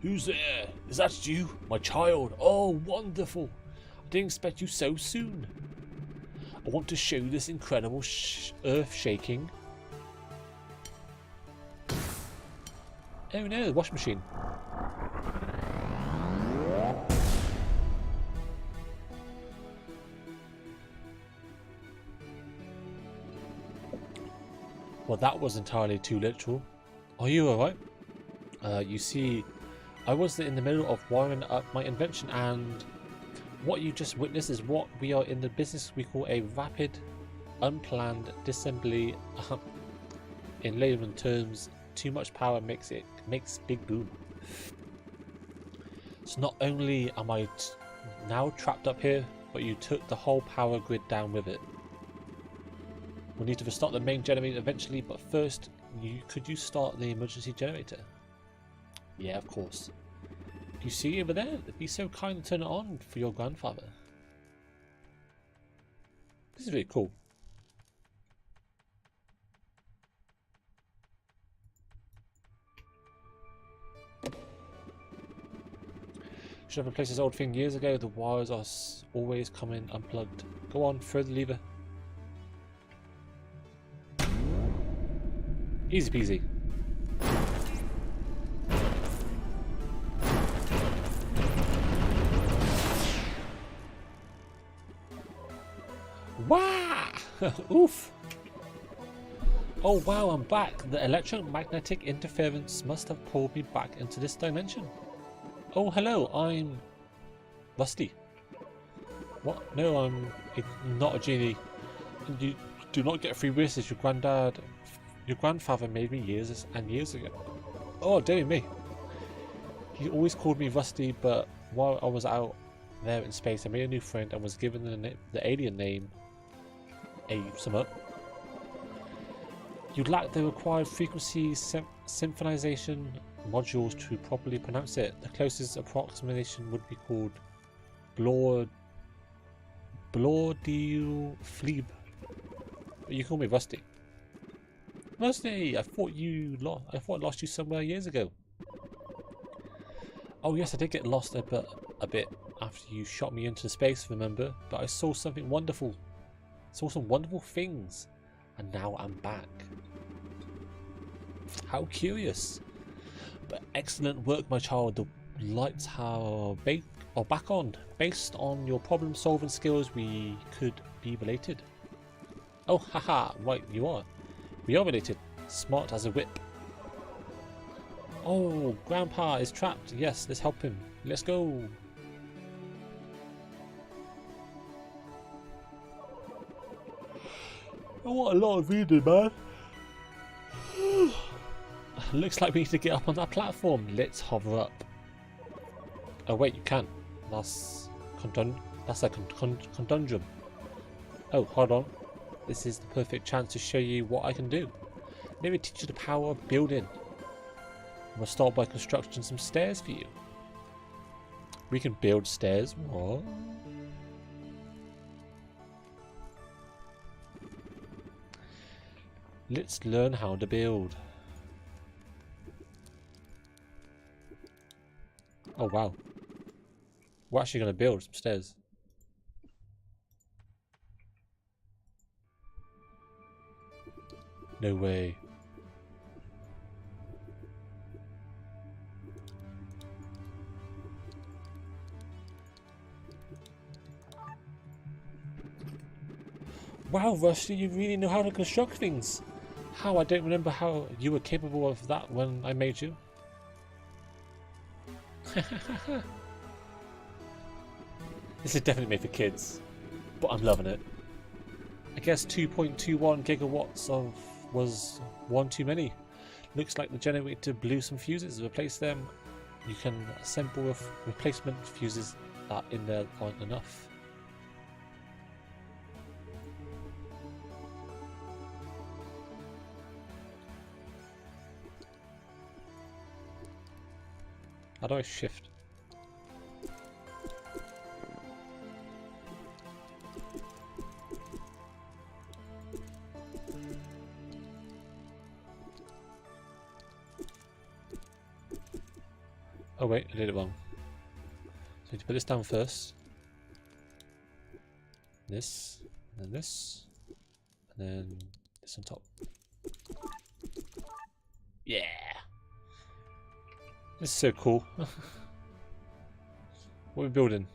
S1: Who's there? Is that you? My child? Oh, wonderful. I didn't expect you so soon. I want to show you this incredible earth-shaking. Oh no, the washing machine. Well, that was entirely too literal. Are you alright? You see, I was in the middle of wiring up my invention, and what you just witnessed is what we are in the business we call a rapid, unplanned disassembly. In layman terms, too much power makes big boom. So not only am I now trapped up here, but you took the whole power grid down with it. We'll need to restart the main generator eventually, but first, could you start the emergency generator? Yeah, of course. Do you see over there? Be so kind and turn it on for your grandfather. This is really cool. Should have replaced this old thing years ago. The wires are always coming unplugged. Go on, throw the lever. Easy peasy. Wah! Oof! Oh wow, I'm back. The electromagnetic interference must have pulled me back into this dimension. Oh hello, I'm Rusty. What? No, I'm not a genie. You do not get free wishes. Your grandfather made me years and years ago. Oh, dear me. He always called me Rusty, but while I was out there in space, I made a new friend and was given the alien name sum up. You lack the required frequency synchronization modules to properly pronounce it. The closest approximation would be called Blordeal Fleeb. You call me Rusty. Rusty, I thought I lost you somewhere years ago. Oh yes, I did get lost a bit after you shot me into space, remember? But I saw something wonderful. Saw some wonderful things, and now I'm back. How curious! But excellent work, my child. The lights are back on. Based on your problem-solving skills, we could be related. Oh, haha! Right, you are. We are related. Smart as a whip. Oh, Grandpa is trapped. Yes, let's help him. Let's go. Oh, what a lot of reading, man. Looks like we need to get up on that platform. Let's hover up. Oh wait, you can. That's a conundrum. Oh, hold on. This is the perfect chance to show you what I can do. Let me teach you the power of building. We'll start by constructing some stairs for you. We can build stairs. What? Let's learn how to build. Oh wow. We're actually going to build some stairs. No way. Wow, Rusty, you really know how to construct things. How? I don't remember how you were capable of that when I made you. This is definitely made for kids, but I'm loving it. I guess 2.21 gigawatts was one too many. Looks like the generator blew some fuses. Replace them. You can assemble replacement fuses that in there aren't enough. How do I shift? Oh wait, I did it wrong. So I need to put this down first. This, and then this, and then this on top. Yeah! This is so cool. What are we building?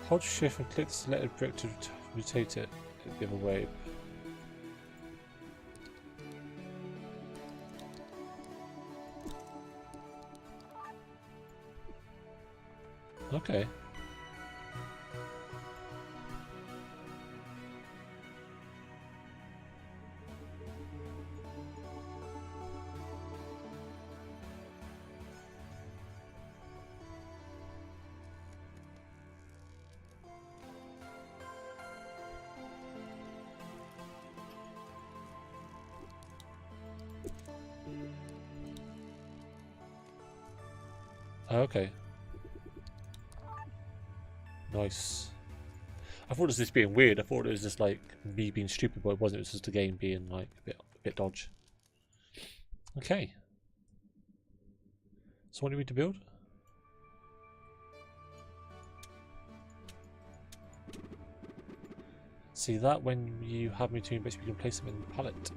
S1: Hold shift and click the selected brick to rotate it the other way. Okay. Okay. Nice. I thought it was just being weird. I thought it was just like me being stupid, but it wasn't. It was just the game being like a bit dodge. Okay. So what do we need to build? See that when you have between bits, we can place them in the pallet.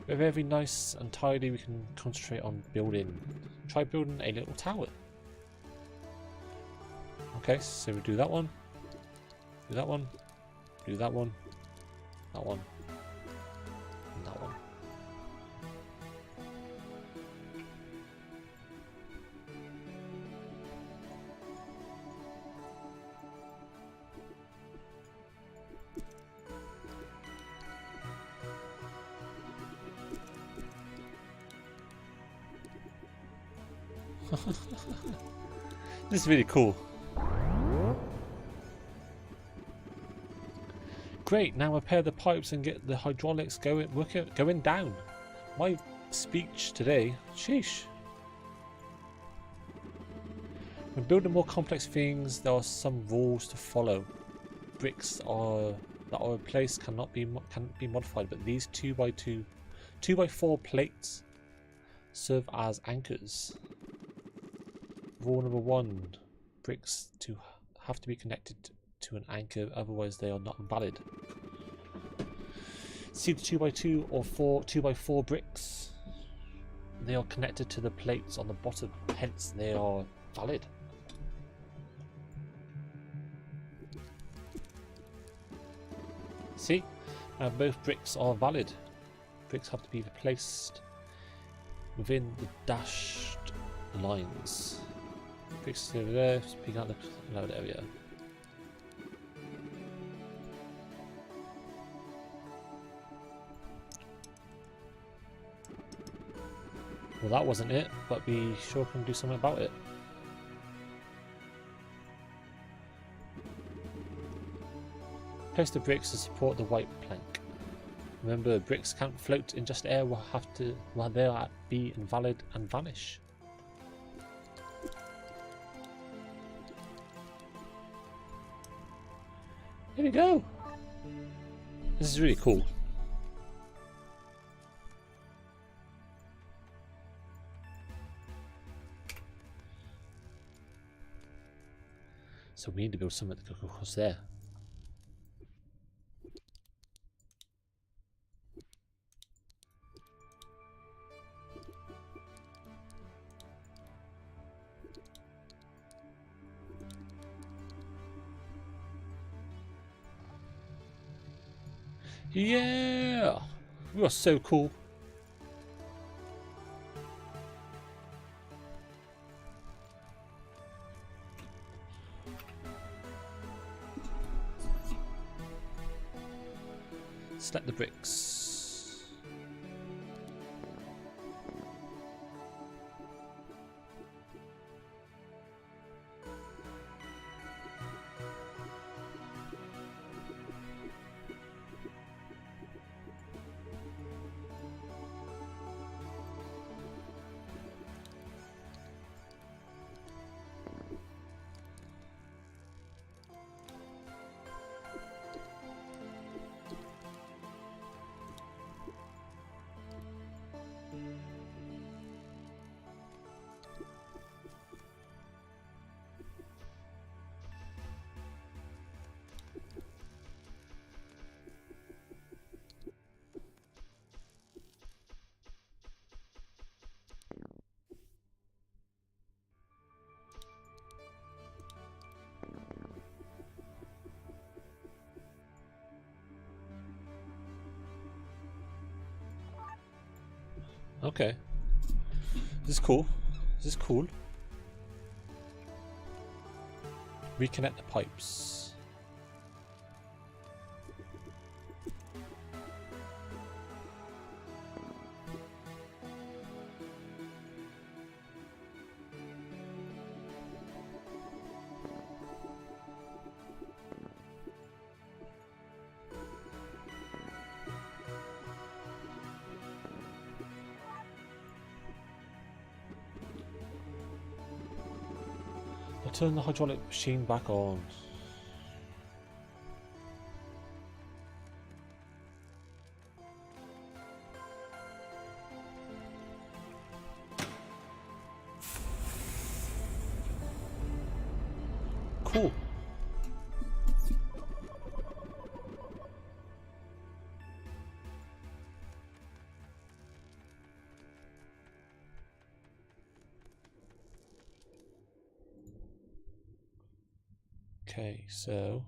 S1: We're very nice and tidy. We can concentrate on building. Try building a little tower. Okay, so we do that one. Do that one. Do that one. That one. And that one. This is really cool. Great, now repair the pipes and get the hydraulics going down. My speech today, sheesh. When building more complex things, there are some rules to follow. Bricks that are replaced can be modified, but these 2x4 plates serve as anchors. Rule number 1: bricks have to be connected to an anchor, otherwise they are not valid. See the 2x2 or 2x4 bricks? They are connected to the plates on the bottom, hence they are valid. See? Now both bricks are valid. Bricks have to be placed within the dashed lines. Bricks over there, just picking out the loud area. Well, that wasn't it, but we sure can do something about it. Place the bricks to support the white plank. Remember, bricks can't float in just air, while they are be invalid and vanish. Here we go. This is really cool. So we need to build something to go across there. Yeah! We are so cool. Select the bricks. Okay. This is cool. This is cool. Reconnect the pipes. Turn the hydraulic machine back on. Cool. Okay, so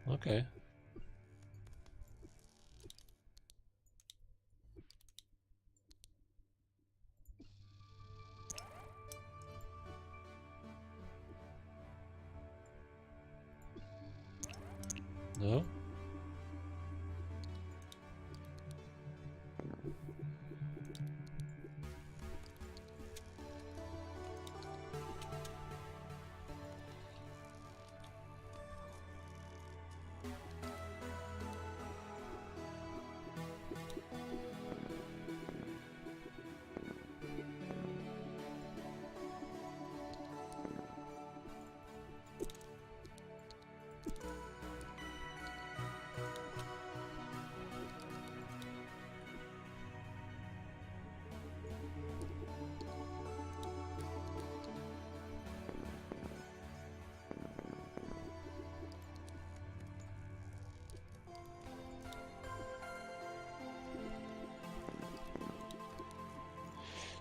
S1: okay. No.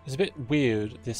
S1: It's a bit weird, this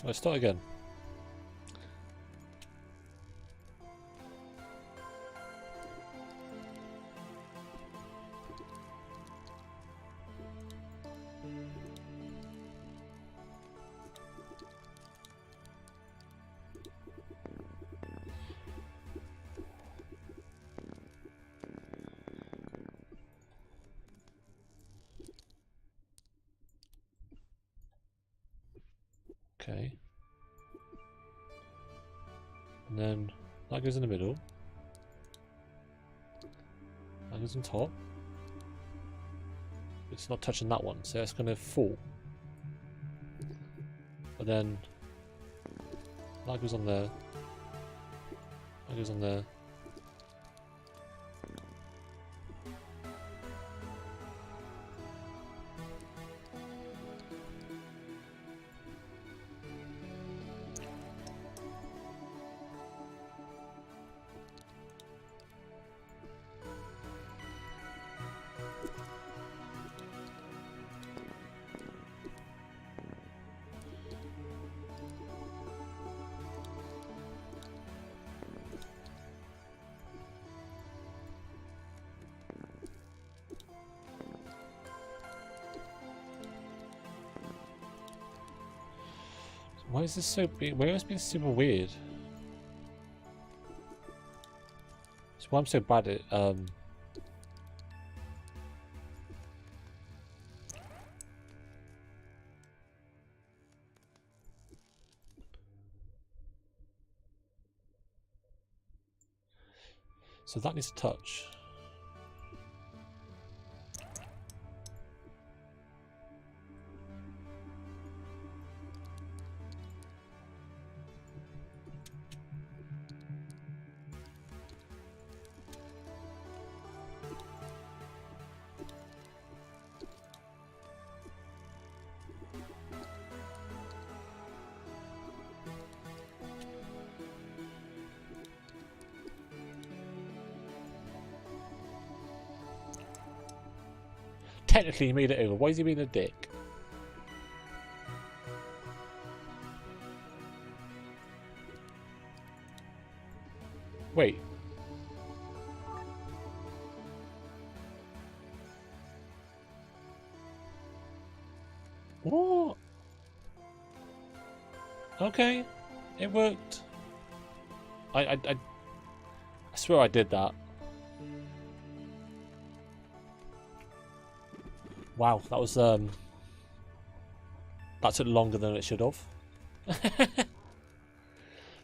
S1: Let's start again. Okay. And then that goes in the middle. That goes on top. It's not touching that one, so it's going to fall. But then that goes on there. That goes on there. Why is this so big? Why has it been super weird? That's why I'm so bad at so that needs to touch. Technically he made it over. Why is he being a dick? Wait. What? Okay. It worked. I swear I did that. Wow, that was that took longer than it should have.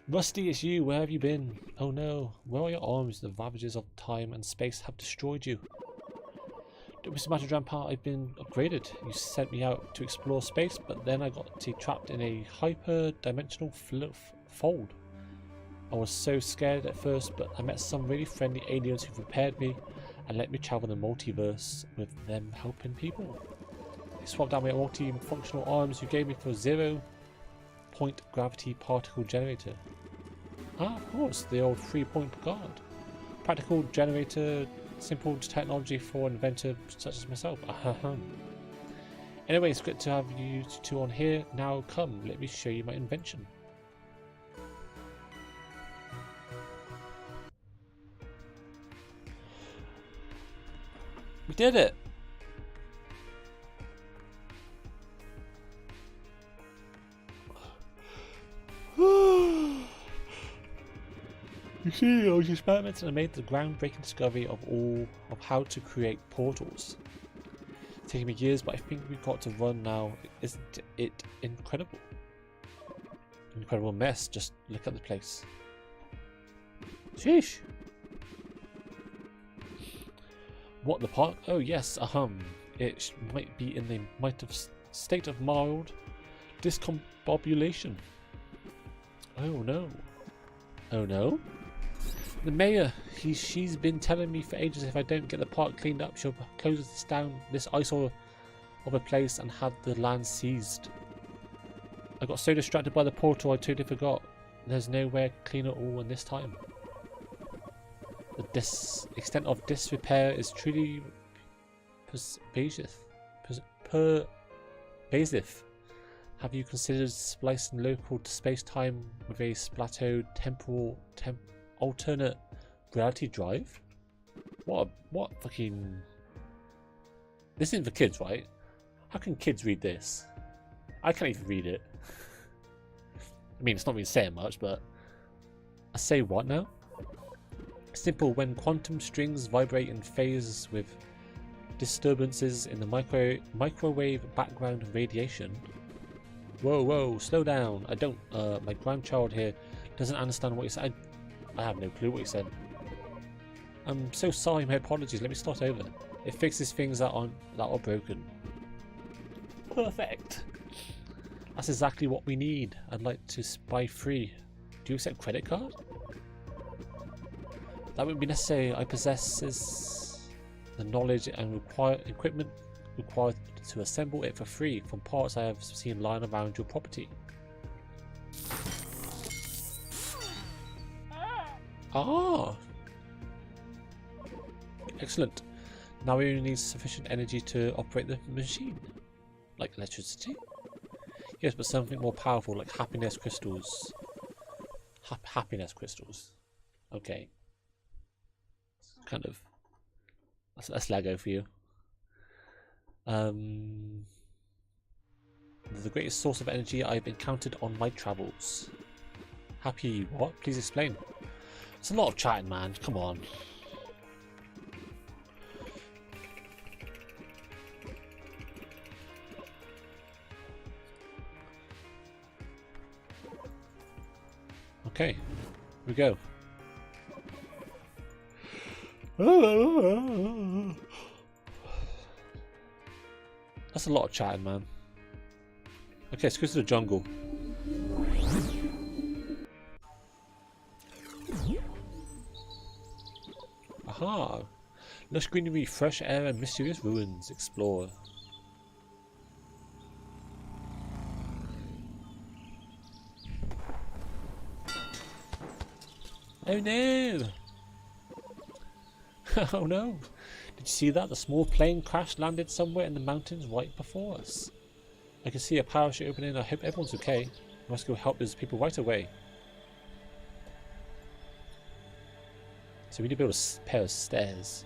S1: Rusty, it's you. Where have you been? Oh no, where are your arms? The ravages of time and space have destroyed you. Mr. Matter Grandpa, I've been upgraded. You sent me out to explore space, but then I got trapped in a hyper-dimensional fold. I was so scared at first, but I met some really friendly aliens who prepared me and let me travel the multiverse with them helping people. They swapped out my multi-functional arms you gave me for 0-point gravity particle generator. Ah, of course, the old 3-point Picard. Practical generator, simple technology for an inventor such as myself. Anyway, it's good to have you two on here. Now come, let me show you my invention. We did it! You see, I was experimenting and made the groundbreaking discovery of how to create portals. It's taken me years, but I think we've got to run now. Isn't it incredible? Incredible mess, just look at the place. Sheesh! What, the park? Oh yes, it might be in the state of mild discombobulation. Oh no. Oh no? The mayor, she's been telling me for ages if I don't get the park cleaned up, she'll close this eyesore of a place and have the land seized. I got so distracted by the portal I totally forgot. There's nowhere to clean it all in this time. The extent of disrepair is truly pervasive. Have you considered splicing local space-time with a splattered temporal alternate reality drive? What fucking... This isn't for kids, right? How can kids read this? I can't even read it. I mean, it's not really saying much, but... I say what now? Simple, when quantum strings vibrate in phase with disturbances in the microwave background radiation. Whoa, slow down. I don't, my grandchild here doesn't understand what you said. I have no clue what you said. I'm so sorry, my apologies. Let me start over. It fixes things that are broken. Perfect. That's exactly what we need. I'd like to buy free. Do you accept credit card? That wouldn't be necessary. I possess the knowledge and equipment required to assemble it for free from parts I have seen lying around your property. Ah! Excellent. Now we only need sufficient energy to operate the machine. Like electricity? Yes, but something more powerful like happiness crystals. Happiness crystals. Okay. Kind of. That's Lego for you. the greatest source of energy I've encountered on my travels. Happy what? Please explain. It's a lot of chatting, man. Come on. Okay, here we go. That's a lot of chatting, man. Okay, let's go to the jungle. Aha! Lush greenery, fresh air, and mysterious ruins. Explore. Oh no! Oh no! Did you see that? The small plane crash landed somewhere in the mountains right before us. I can see a parachute opening. I hope everyone's okay. We must go help those people right away. So we need to build a pair of stairs.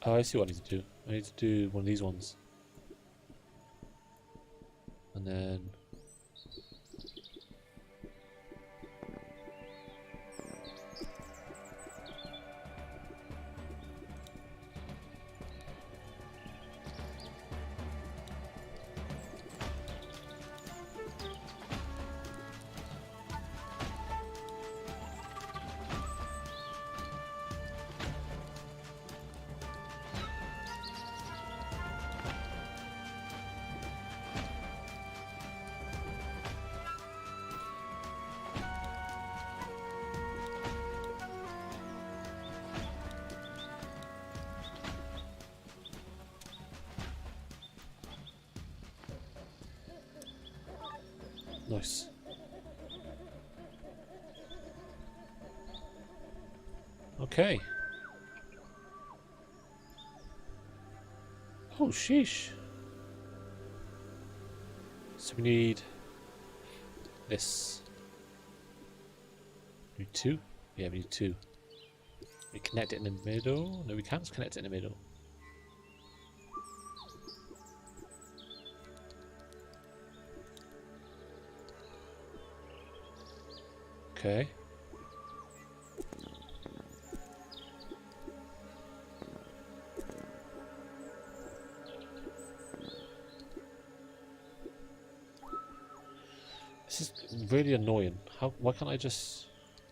S1: Oh, I see what I need to do. I need to do one of these ones. And then... Nice. Okay. Oh, sheesh. So we need this. We need two? Yeah, we need two. We connect it in the middle. No, we can't connect it in the middle. Okay. This is really annoying. Why can't I just...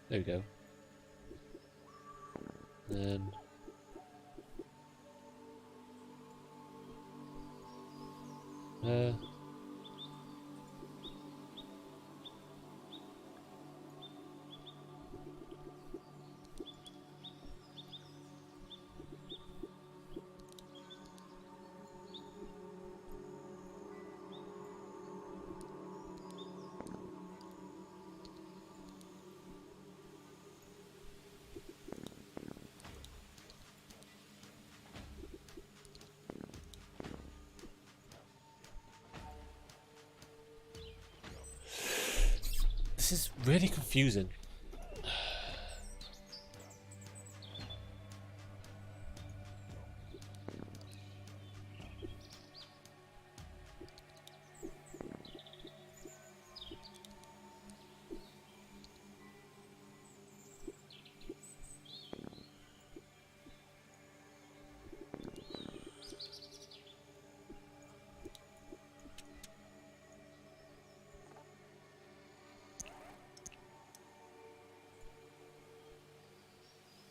S1: There we go. And then... This is really confusing.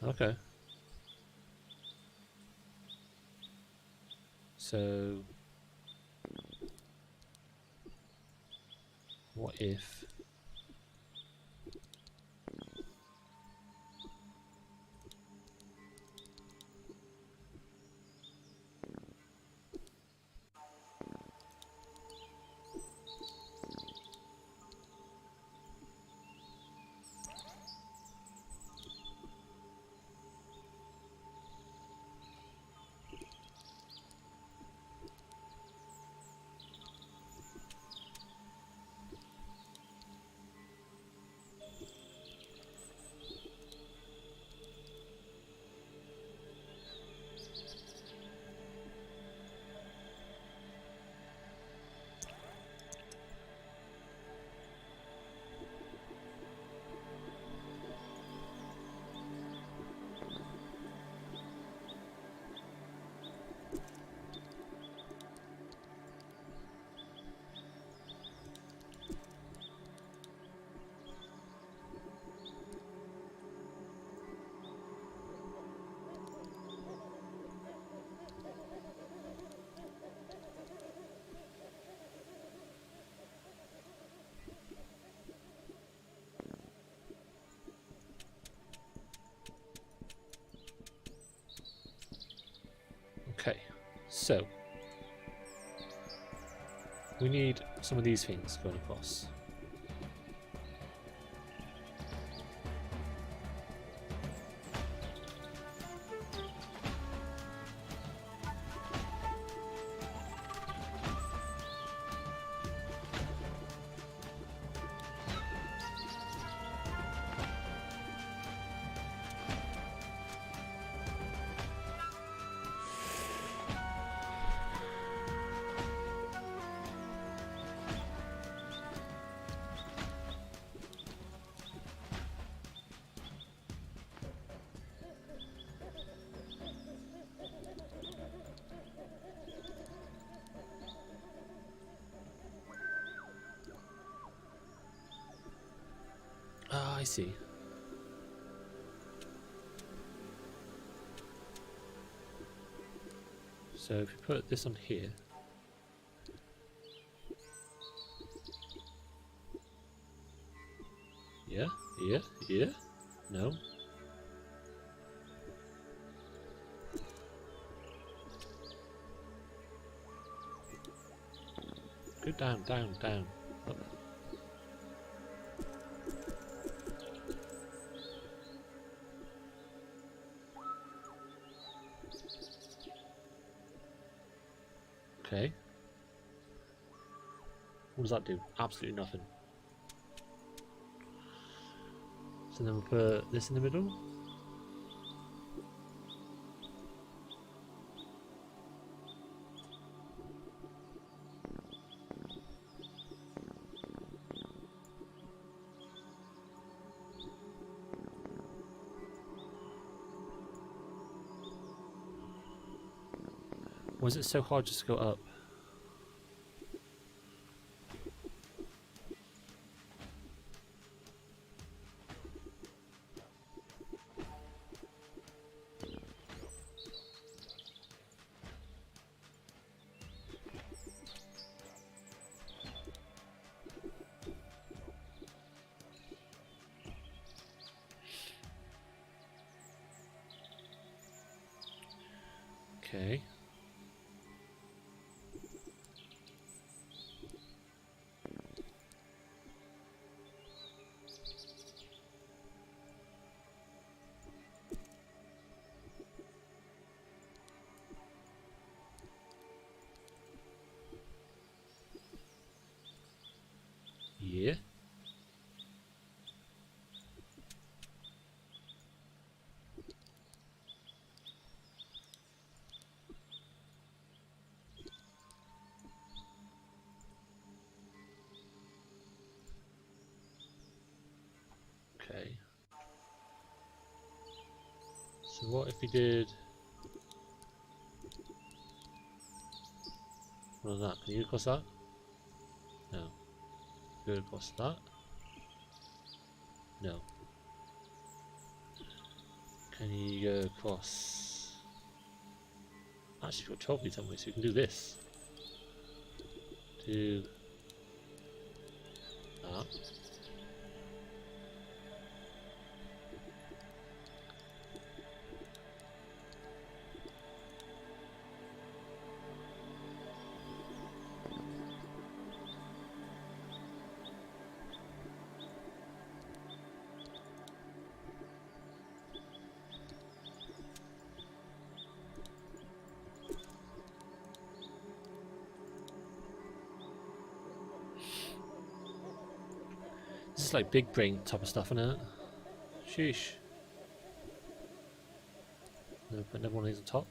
S1: Okay. So, what if... So we need some of these things going across. Ah, I see. So if you put this on here, yeah, no. Go down, up. Okay. What does that do? Absolutely nothing. So then we'll put this in the middle. Why is it so hard just to go up? Okay. Yeah. Okay. So what if we did one of that? Can you across that? No. Go across that? No. Can you go across? Actually, you've got 12 feet somewhere, so you can do this. Do that. This is like big brain type of stuff, isn't it? Sheesh. Put another one of these on top.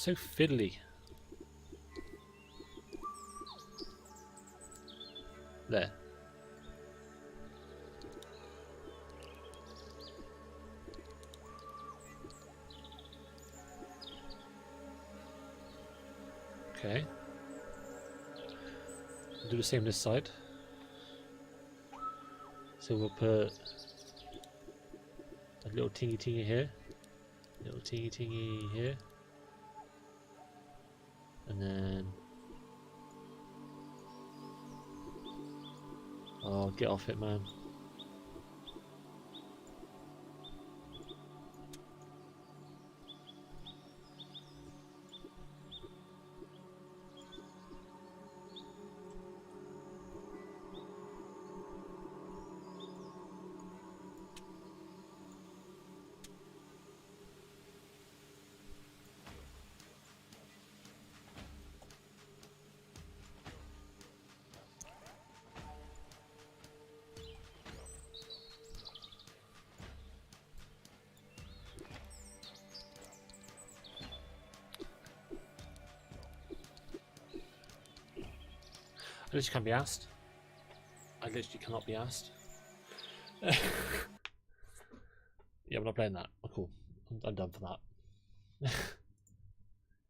S1: So fiddly. There. Okay. Do the same this side. So we'll put a little tingy here, little tingy here, and then oh, get off it, man. I literally can't be asked. I literally cannot be asked. Yeah, I'm not playing that. Oh, cool. I'm done for that.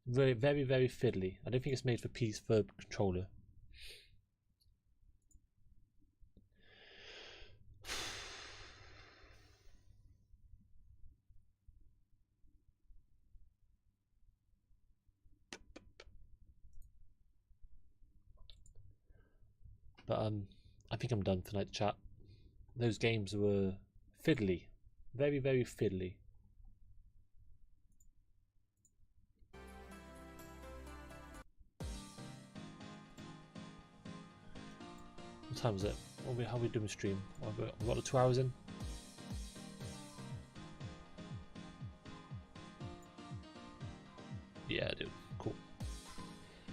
S1: Very, very, very fiddly. I don't think it's made for for controller. But I think I'm done for night chat. Those games were fiddly. Very, very fiddly. What time is it? How are we doing the stream? I've got the 2 hours in. Yeah, I do. Cool.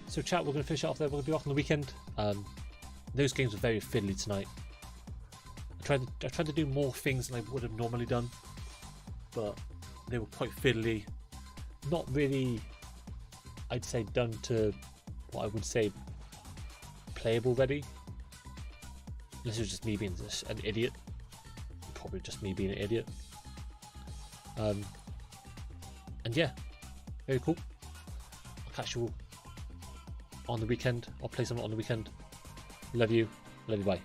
S1: So chat, we're going to finish it off there. We're going to be off on the weekend. Those games were very fiddly tonight. I tried to do more things than I would have normally done, but they were quite fiddly. Not really, I'd say, done to what I would say playable ready. This is just me being an idiot. Probably just me being an idiot. And yeah, very cool. I'll catch you all on the weekend. I'll play something on the weekend. Love you. Bye.